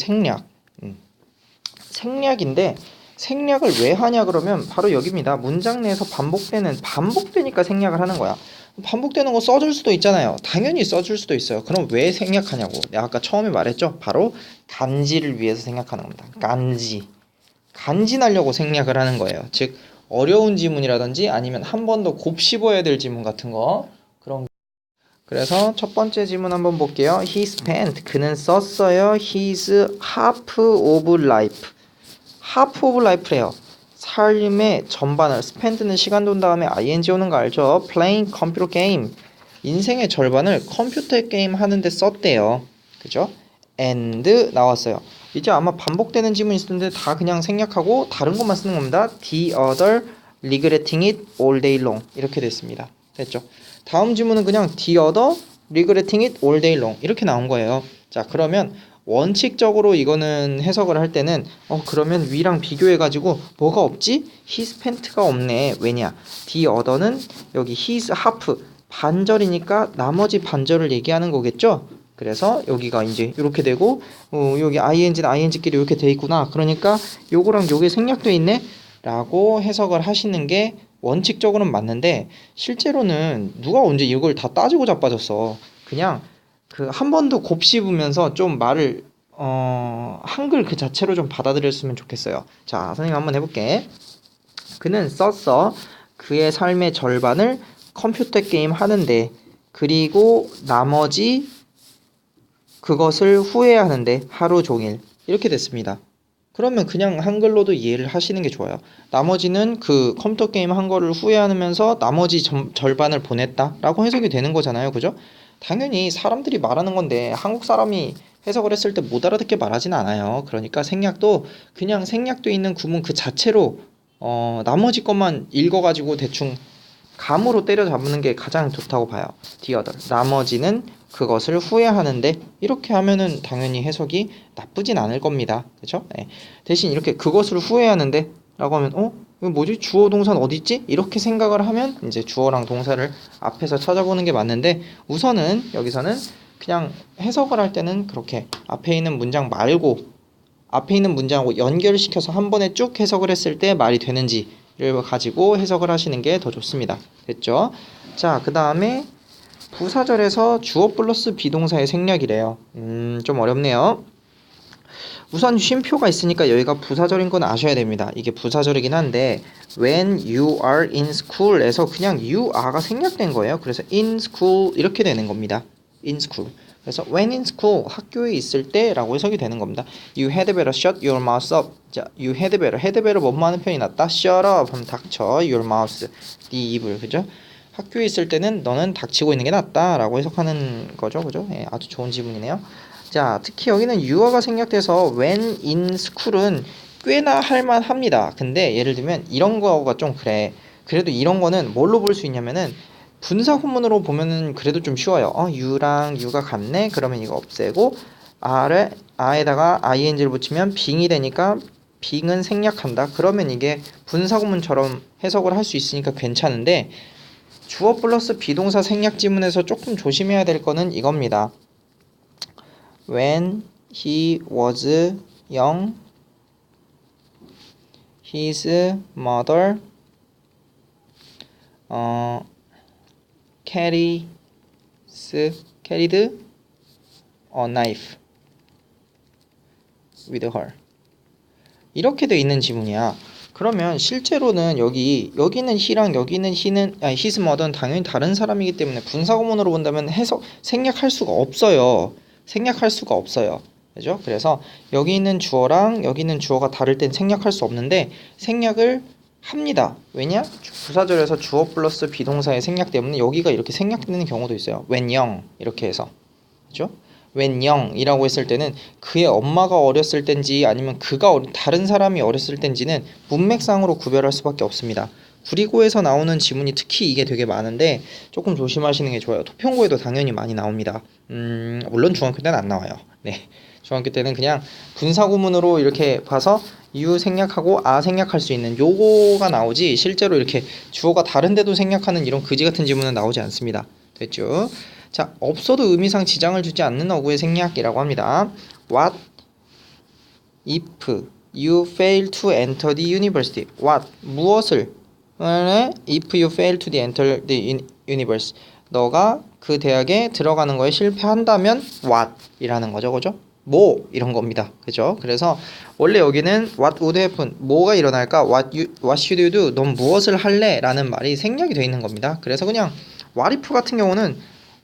생략인데 생략을 왜 하냐 그러면 바로 여기입니다. 문장 내에서 반복되니까 생략을 하는 거야. 반복되는 거 써줄 수도 있잖아요. 당연히 써줄 수도 있어요. 그럼 왜 생략하냐고. 내가 아까 처음에 말했죠. 바로 간지를 위해서 생략하는 겁니다. 간지나려고 생략을 하는 거예요. 즉 어려운 지문이라든지 아니면 한 번 더 곱씹어야 될 지문 같은 거 그런. 그래서 첫 번째 지문 한번 볼게요. He spent 그는 썼어요. His half of life. half of life래요. 삶의 전반을 spend는 시간 돈 다음에 ing 오는 거 알죠? playing computer game. 인생의 절반을 컴퓨터 게임 하는데 썼대요. 그죠? and 나왔어요. 이제 아마 반복되는 지문이 있을 텐데 다 그냥 생략하고 다른 것만 쓰는 겁니다. The other regretting it all day long. 이렇게 됐습니다. 됐죠? 다음 지문은 그냥 the other regretting it all day long. 이렇게 나온 거예요. 자, 그러면 원칙적으로 이거는 해석을 할 때는 그러면 위랑 비교해가지고 뭐가 없지? he spent가 없네. 왜냐? the other는 여기 his half 반절이니까 나머지 반절을 얘기하는 거겠죠? 그래서 여기가 이제 이렇게 되고 여기 ing는 ing끼리 이렇게 돼 있구나. 그러니까 요거랑 요게 생략돼 있네 라고 해석을 하시는 게 원칙적으로는 맞는데 실제로는 누가 언제 이걸 다 따지고 자빠졌어. 그냥 그 한 번 더 곱씹으면서 좀 말을 한글 그 자체로 좀 받아들였으면 좋겠어요. 자, 선생님 한번 해볼게. 그는 썼어. 그의 삶의 절반을 컴퓨터 게임 하는데 그리고 나머지 그것을 후회하는데 하루 종일 이렇게 됐습니다. 그러면 그냥 한글로도 이해를 하시는 게 좋아요. 나머지는 그 컴퓨터 게임 한 거를 후회하면서 나머지 절반을 보냈다 라고 해석이 되는 거잖아요. 그죠? 당연히 사람들이 말하는 건데 한국 사람이 해석을 했을 때 못 알아듣게 말하진 않아요. 그러니까 생략도 그냥 생략돼 있는 구문 그 자체로 나머지 것만 읽어가지고 대충 감으로 때려잡는 게 가장 좋다고 봐요. the other. 나머지는 그것을 후회하는데 이렇게 하면은 당연히 해석이 나쁘진 않을 겁니다. 그렇죠? 네. 대신 이렇게 그것을 후회하는데 라고 하면 이거 뭐지? 주어 동사는 어디 있지? 이렇게 생각을 하면 이제 주어랑 동사를 앞에서 찾아보는 게 맞는데 우선은 여기서는 그냥 해석을 할 때는 그렇게 앞에 있는 문장 말고 앞에 있는 문장하고 연결시켜서 한 번에 쭉 해석을 했을 때 말이 되는지를 가지고 해석을 하시는 게 더 좋습니다. 됐죠? 자, 그 다음에 부사절에서 주어 플러스 비동사의 생략이래요. 좀 어렵네요. 우선 쉼표가 있으니까 여기가 부사절인 건 아셔야 됩니다. 이게 부사절이긴 한데 when you are in school에서 그냥 you are가 생략된 거예요. 그래서 in school 이렇게 되는 겁니다. in school. 그래서 when in school 학교에 있을 때 라고 해석이 되는 겁니다. You had better shut your mouth up. 자, you had better 뭐뭐 하는 편이 낫다. shut up 하면 닥쳐. your mouth. 네 입을. 그죠? 학교에 있을 때는 너는 닥치고 있는 게 낫다 라고 해석하는 거죠. 그죠? 예, 아주 좋은 지문이네요. 자, 특히 여기는 유어가 생략돼서 when in school은 꽤나 할만합니다. 근데 예를 들면 이런 거가 좀 그래. 그래도 이런 거는 뭘로 볼 수 있냐면은 분사 구문으로 보면은 그래도 좀 쉬워요. you랑 you가 같네. 그러면 이거 없애고 아에다가 ing를 붙이면 being이 되니까 being은 생략한다. 그러면 이게 분사 구문처럼 해석을 할 수 있으니까 괜찮은데 주어 플러스 비동사 생략 지문에서 조금 조심해야 될 거는 이겁니다. When he was young, his mother carried a knife with her. 이렇게 돼 있는 지문이야. 그러면 실제로는 여기는 he랑 여기는 his mother는 당연히 다른 사람이기 때문에 분사구문으로 본다면 생략할 수가 없어요. 그죠? 그래서 여기 있는 주어랑 여기 있는 주어가 다를 땐 생략할 수 없는데 생략을 합니다. 왜냐? 부사절에서 주어 플러스 비동사의 생략 때문에 여기가 이렇게 생략되는 경우도 있어요. when young 이렇게 해서. 그죠? when young이라고 했을 때는 그의 엄마가 어렸을 땐지 아니면 다른 사람이 어렸을 땐지는 문맥상으로 구별할 수밖에 없습니다. 구리고에서 나오는 지문이 특히 이게 되게 많은데 조금 조심하시는 게 좋아요. 토평고에도 당연히 많이 나옵니다. 물론 중학교 때는 안 나와요. 네, 중학교 때는 그냥 분사구문으로 이렇게 봐서 you 생략하고 생략할 수 있는 요거가 나오지 실제로 이렇게 주어가 다른데도 생략하는 이런 그지 같은 지문은 나오지 않습니다. 됐죠? 자, 없어도 의미상 지장을 주지 않는 어구의 생략이라고 합니다. What if you fail to enter the university? What? 무엇을? if you fail to enter the universe. 너가 그 대학에 들어가는 거에 실패한다면 what? 이라는 거죠. 그죠? 뭐? 이런 겁니다. 그죠? 그래서 원래 여기는 what would happen? 뭐가 일어날까? what should you do? 넌 무엇을 할래? 라는 말이 생략이 되어 있는 겁니다. 그래서 그냥 what if 같은 경우는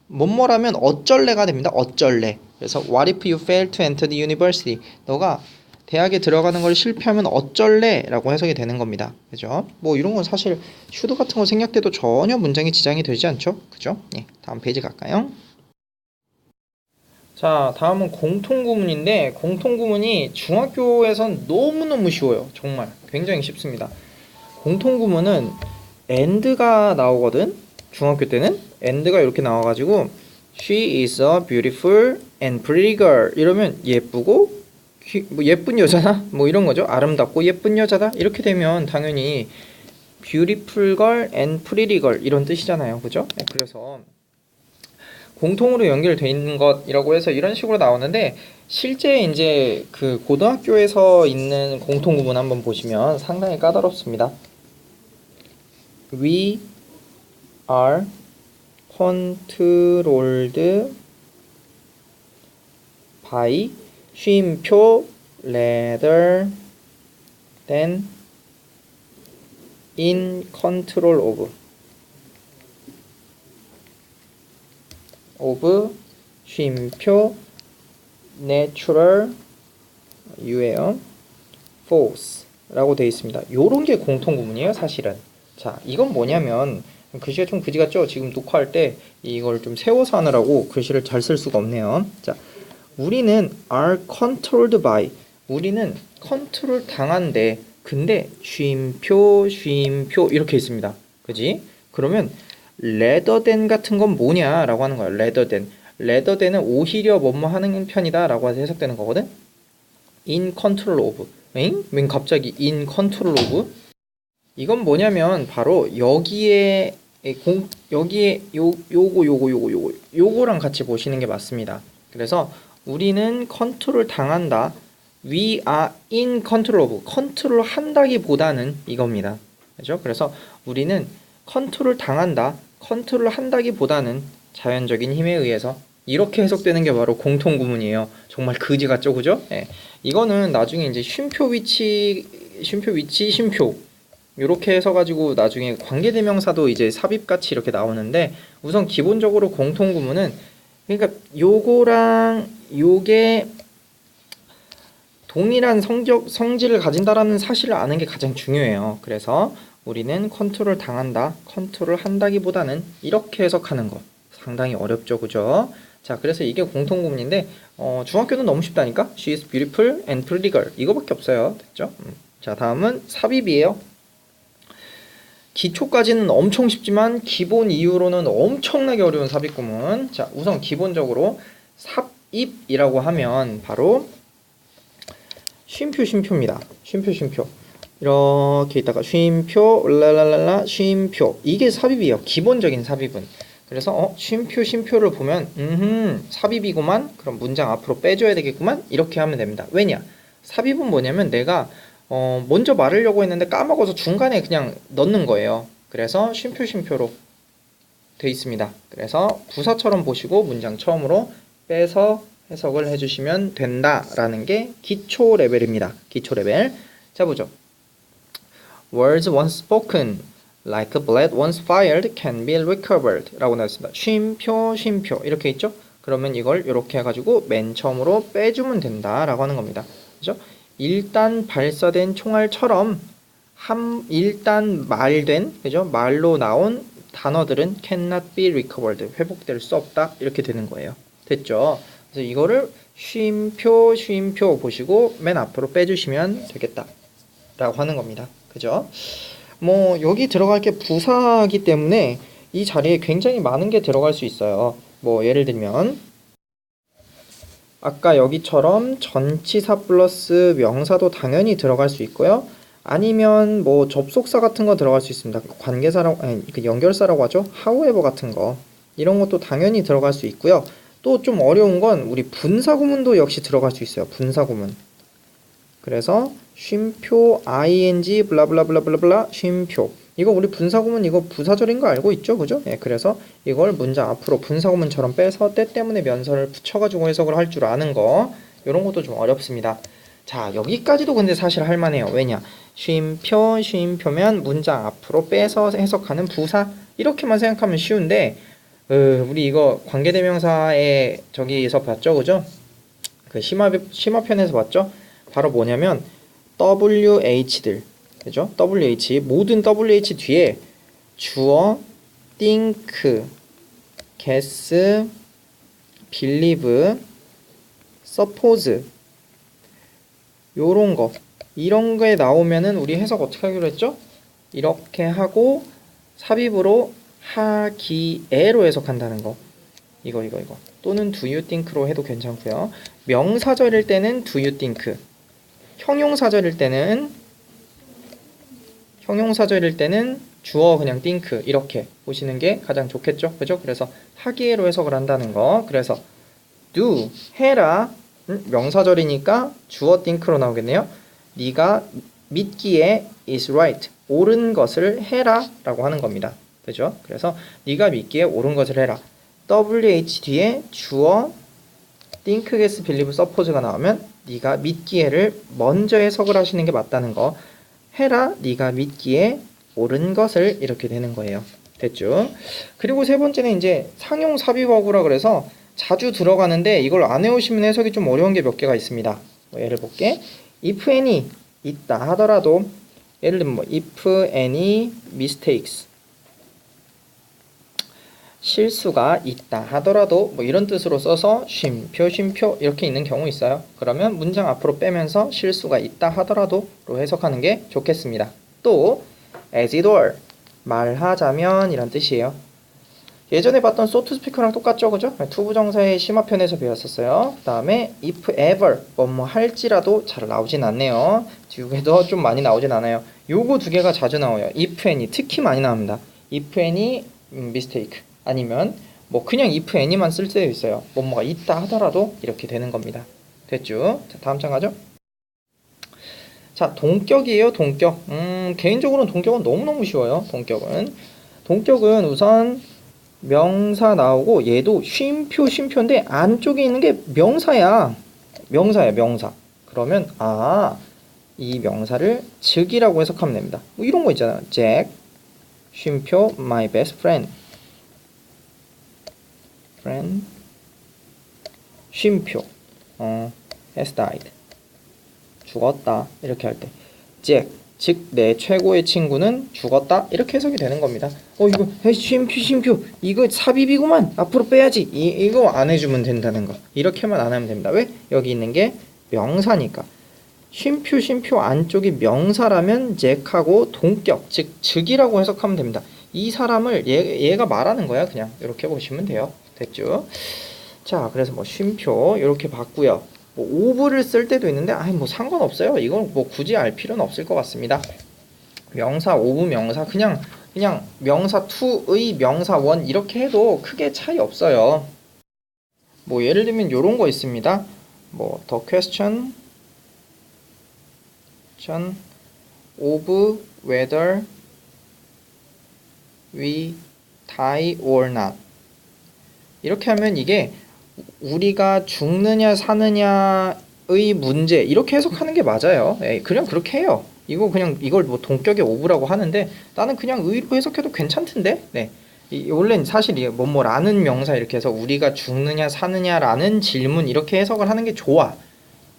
뭐뭐라면 어쩔래가 됩니다. 어쩔래. 그래서 what if you fail to enter the university? 너가 대학에 들어가는 걸 실패하면 어쩔래? 라고 해석이 되는 겁니다. 그죠? 뭐 이런 건 사실 should 같은 거 생략돼도 전혀 문장에 지장이 되지 않죠? 그죠? 예, 다음 페이지 갈까요? 자, 다음은 공통구문인데 공통구문이 중학교에선 너무너무 쉬워요. 정말 굉장히 쉽습니다. 공통구문은 and가 나오거든. 중학교 때는 and가 이렇게 나와가지고 she is a beautiful and pretty girl 이러면 예쁘고 뭐 예쁜 여자다 뭐 이런 거죠. 아름답고 예쁜 여자다 이렇게 되면 당연히 beautiful girl and pretty girl 이런 뜻이잖아요. 그죠? 네, 그래서 공통으로 연결되어 있는 것이라고 해서 이런 식으로 나오는데 실제 이제 그 고등학교에서 있는 공통구문 한번 보시면 상당히 까다롭습니다. We are controlled by 쉼표 rather than in control of 쉼표 natural 유예요 force 라고 되어 있습니다. 요런 게 공통구문이에요 사실은. 자, 이건 뭐냐면 글씨가 좀 그지 같죠? 지금 녹화할 때 이걸 좀 세워서 하느라고 글씨를 잘 쓸 수가 없네요. 자, 우리는 are controlled by 우리는 컨트롤 당한데 근데 쉼표 이렇게 있습니다. 그지? 그러면 rather than 같은 건 뭐냐 라고 하는 거야. rather than은 오히려 뭐뭐 하는 편이다 라고 해서 해석되는 거거든. in control of 웬 갑자기 in control of 이건 뭐냐면 바로 여기에 요거랑 같이 보시는 게 맞습니다. 그래서 우리는 컨트롤 당한다. We are in control of. 컨트롤 한다기보다는 이겁니다. 그죠? 그래서 우리는 컨트롤 당한다. 컨트롤 한다기보다는 자연적인 힘에 의해서 이렇게 해석되는 게 바로 공통구문이에요. 정말 그지 같죠? 그죠? 예. 이거는 나중에 이제 쉼표 위치 쉼표 이렇게 해서 가지고 나중에 관계대명사도 이제 삽입같이 이렇게 나오는데 우선 기본적으로 공통구문은 그러니까 요거랑 요게 동일한 성질을 가진다라는 사실을 아는 게 가장 중요해요. 그래서 우리는 컨트롤 당한다, 컨트롤 한다기보다는 이렇게 해석하는 거 상당히 어렵죠, 그죠? 자, 그래서 이게 공통구문인데 중학교는 너무 쉽다니까. She is beautiful and pretty girl. 이거밖에 없어요. 됐죠? 자, 다음은 삽입이에요. 기초까지는 엄청 쉽지만 기본 이후로는 엄청나게 어려운 삽입구문. 자, 우선 기본적으로 삽입이라고 하면 바로 쉼표입니다. 쉼표. 이렇게 있다가 쉼표 랄랄랄라 쉼표. 이게 삽입이에요. 기본적인 삽입은. 그래서 쉼표를 보면 삽입이구만. 그럼 문장 앞으로 빼줘야 되겠구만. 이렇게 하면 됩니다. 왜냐? 삽입은 뭐냐면 내가 먼저 말하려고 했는데 까먹어서 중간에 그냥 넣는 거예요. 그래서 쉼표로 돼 있습니다. 그래서 부사처럼 보시고 문장 처음으로 빼서 해석을 해주시면 된다라는 게 기초 레벨입니다. 기초 레벨. 자, 보죠. Words once spoken, like a blade once fired, can be recovered 라고 나왔습니다. 쉼표 이렇게 있죠? 그러면 이걸 이렇게 해가지고 맨 처음으로 빼주면 된다라고 하는 겁니다. 그죠? 일단 발사된 총알처럼 일단 말된, 그죠? 말로 나온 단어들은 cannot be recovered, 회복될 수 없다 이렇게 되는 거예요. 됐죠? 그래서 이거를 쉼표 보시고 맨 앞으로 빼주시면 되겠다 라고 하는 겁니다. 그죠? 뭐 여기 들어갈 게 부사이기 때문에 이 자리에 굉장히 많은 게 들어갈 수 있어요. 뭐 예를 들면 아까 여기처럼 전치사 플러스 명사도 당연히 들어갈 수 있고요. 아니면 뭐 접속사 같은 거 들어갈 수 있습니다. 관계사라고, 그 연결사라고 하죠. however 같은 거. 이런 것도 당연히 들어갈 수 있고요. 또 좀 어려운 건 우리 분사구문도 역시 들어갈 수 있어요. 분사구문. 그래서 쉼표 ing 블라블라블라블라 쉼표. 이거 우리 분사구문 이거 부사절인 거 알고 있죠? 그죠? 예, 그래서 이걸 문장 앞으로 분사구문처럼 빼서 때 때문에 면설을 붙여가지고 해석을 할 줄 아는 거. 이런 것도 좀 어렵습니다. 자, 여기까지도 근데 사실 할만해요. 왜냐? 쉼표면 문장 앞으로 빼서 해석하는 부사. 이렇게만 생각하면 쉬운데 우리 이거 관계대명사에 저기서 봤죠? 그죠? 그 심화편에서 봤죠? 바로 뭐냐면 WH들. 그죠? WH. 모든 WH 뒤에 주어, think, guess, believe, suppose 요런 거. 이런 거에 나오면은 우리 해석 어떻게 하기로 했죠? 이렇게 하고 삽입으로 하기에로 해석한다는 거. 이거. 또는 do you think로 해도 괜찮고요. 명사절일 때는 do you think. 형용사절일 때는 주어 그냥 think 이렇게 보시는 게 가장 좋겠죠. 그죠? 그래서 하기에로 해석을 한다는 거. 그래서 do 해라. 명사절이니까 주어 think로 나오겠네요. 네가 믿기에 is right. 옳은 것을 해라 라고 하는 겁니다. 그죠? 그래서 네가 믿기에 옳은 것을 해라. WH 뒤에 주어 think, guess, believe, suppose가 나오면 네가 믿기에를 먼저 해석을 하시는 게 맞다는 거. 해라 네가 믿기에 옳은 것을 이렇게 되는 거예요. 됐죠? 그리고 세 번째는 이제 상용 삽입어구라 그래서 자주 들어가는데 이걸 안 해오시면 해석이 좀 어려운 게 몇 개가 있습니다. 뭐 예를 볼게. if any 있다 하더라도 예를 들면 뭐 if any mistakes 실수가 있다 하더라도 뭐 이런 뜻으로 써서 쉼표 이렇게 있는 경우 있어요. 그러면 문장 앞으로 빼면서 실수가 있다 하더라도로 해석하는 게 좋겠습니다. 또 as it were 말하자면 이란 뜻이에요. 예전에 봤던 so to speak랑 똑같죠, 그죠? 투부정사의 심화편에서 배웠었어요. 그 다음에 if ever 뭐 할지라도 잘 나오진 않네요. 뒤에도 좀 많이 나오진 않아요. 요거 두 개가 자주 나와요. if any 특히 많이 나옵니다. if any mistake 아니면 뭐 그냥 if any만 쓸 때도 있어요. 뭐가 있다 하더라도 이렇게 되는 겁니다. 됐죠? 자, 다음 장 가죠. 자, 동격이에요. 동격. 개인적으로는 동격은 너무너무 쉬워요. 동격은 우선 명사 나오고 얘도 쉼표인데 안쪽에 있는 게 명사야. 명사. 그러면 이 명사를 즉이라고 해석하면 됩니다. 뭐 이런 거 있잖아요. Jack 쉼표 my best friend 쉼표 has died 죽었다 이렇게 할 때 Jack 즉 내 최고의 친구는 죽었다 이렇게 해석이 되는 겁니다. 이거 쉼표 이거 삽입이구만 앞으로 빼야지 이거 안 해주면 된다는 거 이렇게만 안 하면 됩니다. 왜? 여기 있는 게 명사니까. 쉼표 안쪽이 명사라면 잭하고 동격 즉 즉이라고 해석하면 됩니다. 이 사람을 얘가 말하는 거야. 그냥 이렇게 보시면 돼요. 됐죠? 자, 그래서 뭐 쉼표 이렇게 봤고요. 뭐 오브를 쓸 때도 있는데 뭐 상관없어요. 이건 뭐 굳이 알 필요는 없을 것 같습니다. 명사 오브 명사 그냥 명사 투의 명사 원 이렇게 해도 크게 차이 없어요. 뭐 예를 들면 요런 거 있습니다. 뭐 the question of whether we die or not 이렇게 하면 이게 우리가 죽느냐 사느냐의 문제 이렇게 해석하는 게 맞아요. 그냥 그렇게 해요. 이걸 뭐 동격의 오브라고 하는데 나는 그냥 의로 해석해도 괜찮던데. 네. 원래는 사실 이게 뭐라는 명사 이렇게 해서 우리가 죽느냐 사느냐라는 질문 이렇게 해석을 하는 게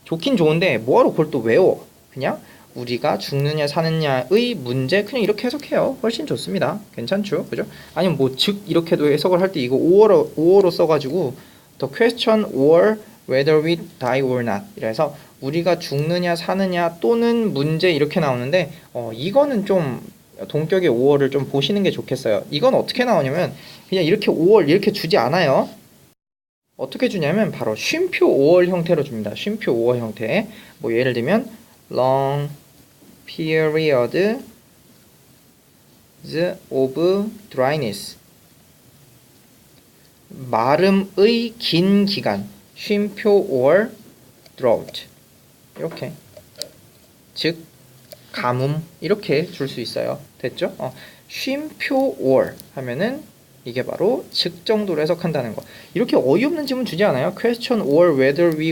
좋긴 좋은데 뭐하러 그걸 또 외워. 그냥 우리가 죽느냐 사느냐의 문제 그냥 이렇게 해석해요. 훨씬 좋습니다. 괜찮죠? 그죠? 아니면 뭐 즉 이렇게도 해석을 할 때 이거 5어로 써가지고 the question or whether we die or not 이래서 우리가 죽느냐 사느냐 또는 문제 이렇게 나오는데 이거는 좀 동격의 5어를 좀 보시는 게 좋겠어요. 이건 어떻게 나오냐면 그냥 이렇게 5월 이렇게 주지 않아요. 어떻게 주냐면 바로 쉼표 5월 형태로 줍니다. 쉼표 5월 형태. 뭐 예를 들면 long periods of dryness 마름의 긴 기간 쉼표 or drought 이렇게 즉 가뭄 이렇게 줄 수 있어요. 됐죠? 쉼표 or 하면은 이게 바로 즉 정도로 해석한다는 거. 이렇게 어이없는 질문 주지 않아요. question or whether we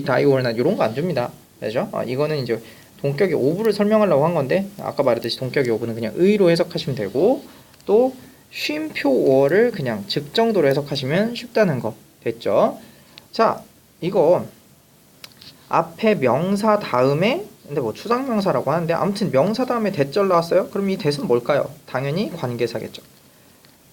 die or not 이런 거 안 줍니다. 그죠? 이거는 이제 동격의 오브를 설명하려고 한 건데 아까 말했듯이 동격의 오브는 그냥 의로 해석하시면 되고 또 쉼표 or를 그냥 즉 정도로 해석하시면 쉽다는 거. 됐죠? 자, 이거 앞에 명사 다음에 근데 뭐 추상명사라고 하는데 아무튼 명사 다음에 대절 나왔어요? 그럼 이 대는 뭘까요? 당연히 관계사겠죠.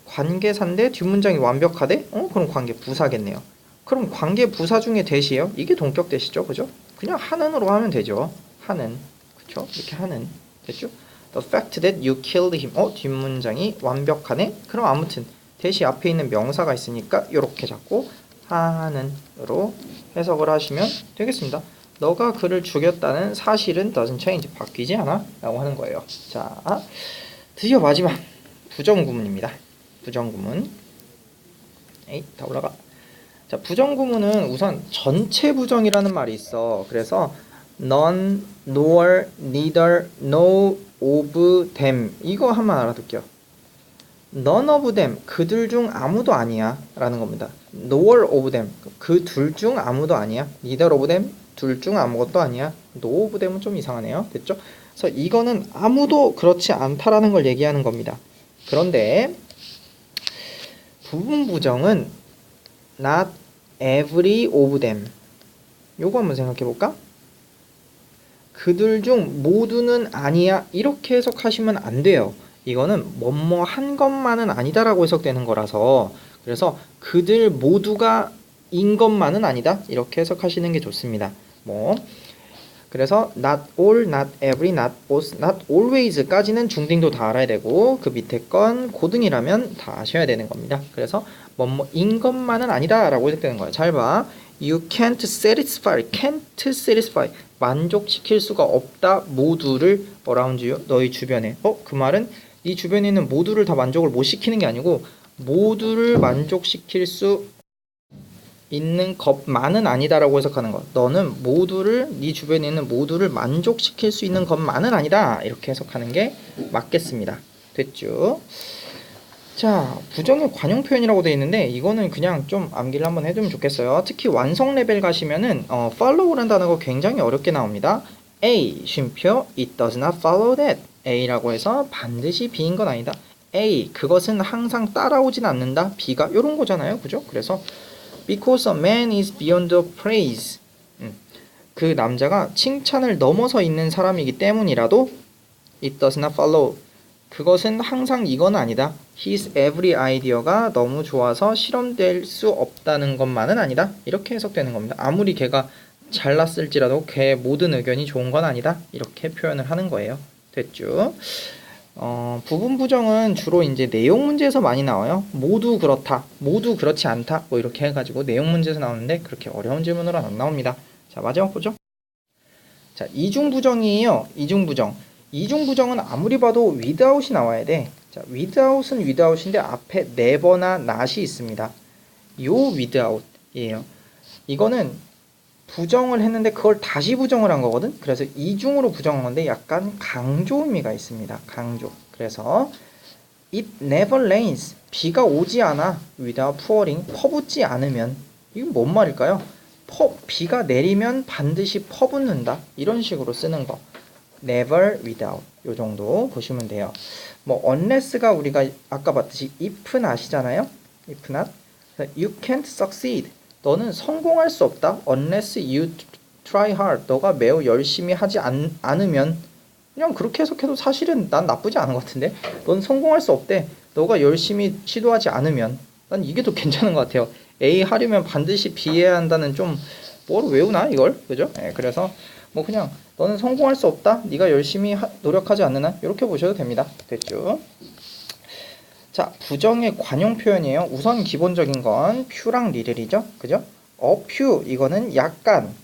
관계사인데 뒷문장이 완벽하대? 그럼 관계부사겠네요. 그럼 관계부사 중에 대시예요? 이게 동격 대시죠, 그죠? 그냥 하는으로 하면 되죠. 하는, 그쵸? 이렇게 하는, 됐죠? The fact that you killed him. 뒷문장이 완벽하네? 그럼 아무튼 대시 앞에 있는 명사가 있으니까 이렇게 잡고 하는으로 해석을 하시면 되겠습니다. 너가 그를 죽였다는 사실은 doesn't change. 바뀌지 않아? 라고 하는 거예요. 자, 드디어 마지막 부정구문입니다. 부정구문. 다 올라가. 자, 부정구문은 우선 전체 부정이라는 말이 있어. 그래서 none, nor, neither, no of them 이거 한번 알아둘게요. none of them 그들 중 아무도 아니야 라는 겁니다. nor of them 그 둘 중 아무도 아니야. neither of them 둘 중 아무것도 아니야. no of them은 좀 이상하네요. 됐죠? 그래서 이거는 아무도 그렇지 않다라는 걸 얘기하는 겁니다. 그런데 부분 부정은 not every of them 요거 한번 생각해 볼까? 그들 중 모두는 아니야 이렇게 해석하시면 안 돼요. 이거는 뭐뭐 한 것만은 아니다라고 해석되는 거라서 그래서 그들 모두가 인 것만은 아니다 이렇게 해석하시는 게 좋습니다. 그래서 not all, not every, not both, not always까지는 중딩도 다 알아야 되고 그 밑에 건 고등이라면 다 아셔야 되는 겁니다. 그래서 뭐뭐인 것만은 아니다라고 해석되는 거예요. 잘 봐. You can't satisfy 만족시킬 수가 없다 모두를 around you 너희 주변에. 그 말은 이 주변에 있는 모두를 다 만족을 못 시키는 게 아니고 모두를 만족시킬 수 있는 것만은 아니다라고 해석하는 것. 너는 네 주변에 있는 모두를 만족시킬 수 있는 것만은 아니다 이렇게 해석하는 게 맞겠습니다. 됐죠? 자, 부정의 관용 표현이라고 되어 있는데 이거는 그냥 좀 암기를 한번 해두면 좋겠어요. 특히 완성 레벨 가시면은 follow라는 단어가 굉장히 어렵게 나옵니다. A 쉼표 it does not follow that A라고 해서 반드시 B인 건 아니다. A 그것은 항상 따라오진 않는다. B가 요런 거잖아요. 그죠? 그래서 because a man is beyond praise 그 남자가 칭찬을 넘어서 있는 사람이기 때문이라도 it does not follow. 그것은 항상 이건 아니다. His every idea가 너무 좋아서 실험될 수 없다는 것만은 아니다. 이렇게 해석되는 겁니다. 아무리 걔가 잘났을지라도 걔의 모든 의견이 좋은 건 아니다. 이렇게 표현을 하는 거예요. 됐죠? 부분 부정은 주로 이제 내용 문제에서 많이 나와요. 모두 그렇다, 모두 그렇지 않다, 뭐 이렇게 해가지고 내용 문제에서 나오는데 그렇게 어려운 질문으로 안 나옵니다. 자, 마지막 보죠. 자, 이중 부정이에요. 이중 부정. 이중 부정은 아무리 봐도 without이 나와야 돼. 자, without은 without인데 앞에 never나 not이 있습니다. 요 without이에요. 이거는 부정을 했는데 그걸 다시 부정을 한 거거든. 그래서 이중으로 부정한 건데 약간 강조 의미가 있습니다. 강조. 그래서 it never rains. 비가 오지 않아. without pouring. 퍼붓지 않으면. 이건 뭔 말일까요? 비가 내리면 반드시 퍼붓는다. 이런 식으로 쓰는 거. never without. 요 정도 보시면 돼요. 뭐 unless가 우리가 아까 봤듯이 if not이잖아요. if not. you can't succeed. 너는 성공할 수 없다. unless you try hard. 너가 매우 열심히 하지 않으면. 그냥 그렇게 해석해도 사실은 난 나쁘지 않은 것 같은데. 넌 성공할 수 없대. 너가 열심히 시도하지 않으면. 난 이게 더 괜찮은 것 같아요. A 하려면 반드시 B 해야 한다는 좀 뭐로 외우나 이걸? 그죠? 네, 그래서 뭐 그냥 너는 성공할 수 없다. 네가 열심히 노력하지 않는 한 이렇게 보셔도 됩니다. 됐죠? 자, 부정의 관용 표현이에요. 우선 기본적인 건 퓨랑 리를이죠. 그죠? 퓨 이거는 약간,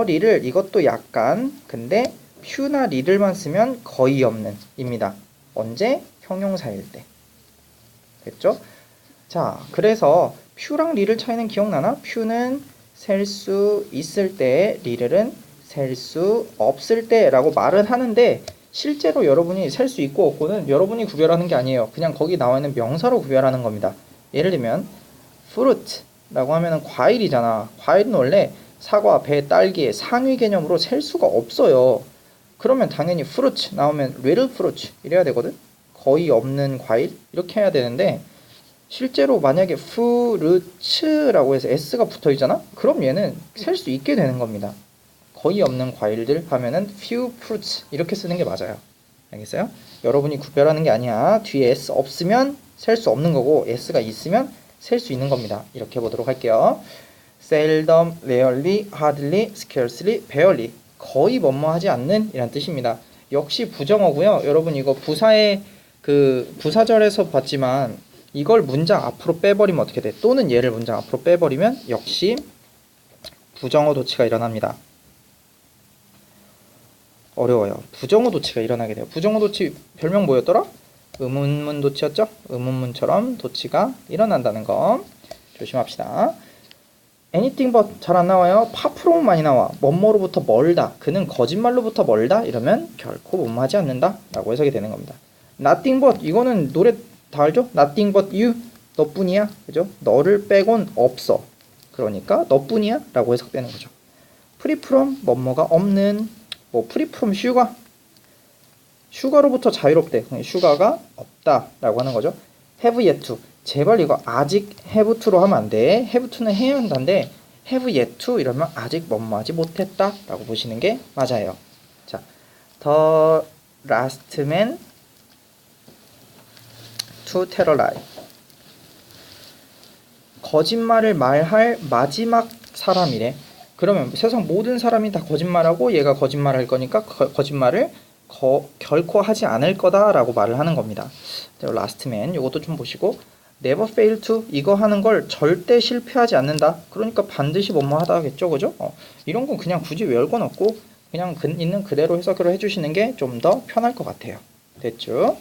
리를 이것도 약간, 근데 퓨나 리를만 쓰면 거의 없는 입니다. 언제? 형용사일 때. 됐죠? 자, 그래서 퓨랑 리를 차이는 기억나나? 퓨는 셀 수 있을 때, 리를은 셀 수 없을 때라고 말은 하는데 실제로 여러분이 셀 수 있고 없고는 여러분이 구별하는 게 아니에요. 그냥 거기 나와 있는 명사로 구별하는 겁니다. 예를 들면 fruit라고 하면은 과일이잖아. 과일은 원래 사과, 배, 딸기의 상위 개념으로 셀 수가 없어요. 그러면 당연히 fruit 나오면 little fruit 이래야 되거든. 거의 없는 과일 이렇게 해야 되는데 실제로 만약에 fruits라고 해서 s가 붙어 있잖아. 그럼 얘는 셀 수 있게 되는 겁니다. 거의 없는 과일들 하면은 few fruits 이렇게 쓰는 게 맞아요. 알겠어요? 여러분이 구별하는 게 아니야. 뒤에 s 없으면 셀 수 없는 거고 s가 있으면 셀 수 있는 겁니다. 이렇게 보도록 할게요. seldom, rarely, hardly, scarcely, barely 거의 뭐뭐하지 않는 이란 뜻입니다. 역시 부정어고요. 여러분 이거 부사의 그 부사절에서 봤지만 이걸 문장 앞으로 빼버리면 어떻게 돼? 또는 얘를 문장 앞으로 빼버리면 역시 부정어 도치가 일어납니다. 어려워요. 부정어 도치가 일어나게 돼요. 부정어 도치 별명 뭐였더라? 의문문 도치였죠? 의문문처럼 도치가 일어난다는 거 조심합시다. anything but 잘 안 나와요. 파프롬 많이 나와. 뭐뭐로부터 멀다. 그는 거짓말로부터 멀다. 이러면 결코 뭐뭐하지 않는다 라고 해석이 되는 겁니다. nothing but 이거는 노래 다 알죠? nothing but you 너뿐이야. 그죠? 너를 빼곤 없어. 그러니까 너뿐이야 라고 해석되는 거죠. free from 뭐뭐가 없는 뭐 free from 휴가 휴가로부터 자유롭대. 휴가가 없다 라고 하는 거죠. have yet to 제발 이거 아직 have to로 하면 안 돼. have to는 해야 한다는데 have yet to 이러면 아직 뭐뭐하지 못했다 라고 보시는 게 맞아요. 자, the last man to tell a lie 거짓말을 말할 마지막 사람이래. 그러면 세상 모든 사람이 다 거짓말하고 얘가 거짓말할 거니까 거짓말을 결코 하지 않을 거다라고 말을 하는 겁니다. last man 이것도 좀 보시고 never fail to 이거 하는 걸 절대 실패하지 않는다. 그러니까 반드시 뭐뭐 하다 하겠죠, 그죠? 이런 건 그냥 굳이 외울 건 없고 그냥 있는 그대로 해석을 해주시는 게 좀 더 편할 것 같아요. 됐죠?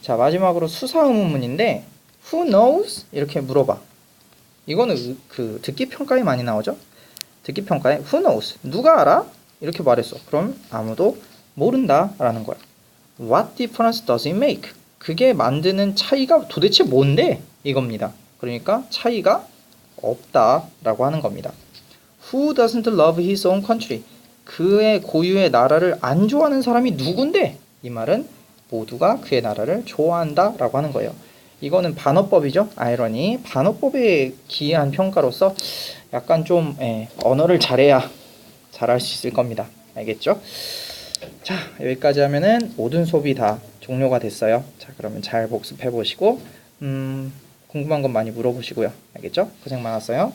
자, 마지막으로 수사 의문문인데 who knows 이렇게 물어봐. 이거는 그 듣기 평가에 많이 나오죠. 듣기 평가에 who knows 누가 알아? 이렇게 말했어. 그럼 아무도 모른다 라는 거야. What difference does it make? 그게 만드는 차이가 도대체 뭔데? 이겁니다. 그러니까 차이가 없다 라고 하는 겁니다. Who doesn't love his own country? 그의 고유의 나라를 안 좋아하는 사람이 누군데? 이 말은 모두가 그의 나라를 좋아한다 라고 하는 거예요. 이거는 반어법이죠. 아이러니. 반어법에 기이한 평가로서 약간 좀 언어를 잘해야 잘할 수 있을 겁니다. 알겠죠? 자, 여기까지 하면은 모든 수업이 다 종료가 됐어요. 자, 그러면 잘 복습해 보시고 궁금한 건 많이 물어보시고요. 알겠죠? 고생 많았어요.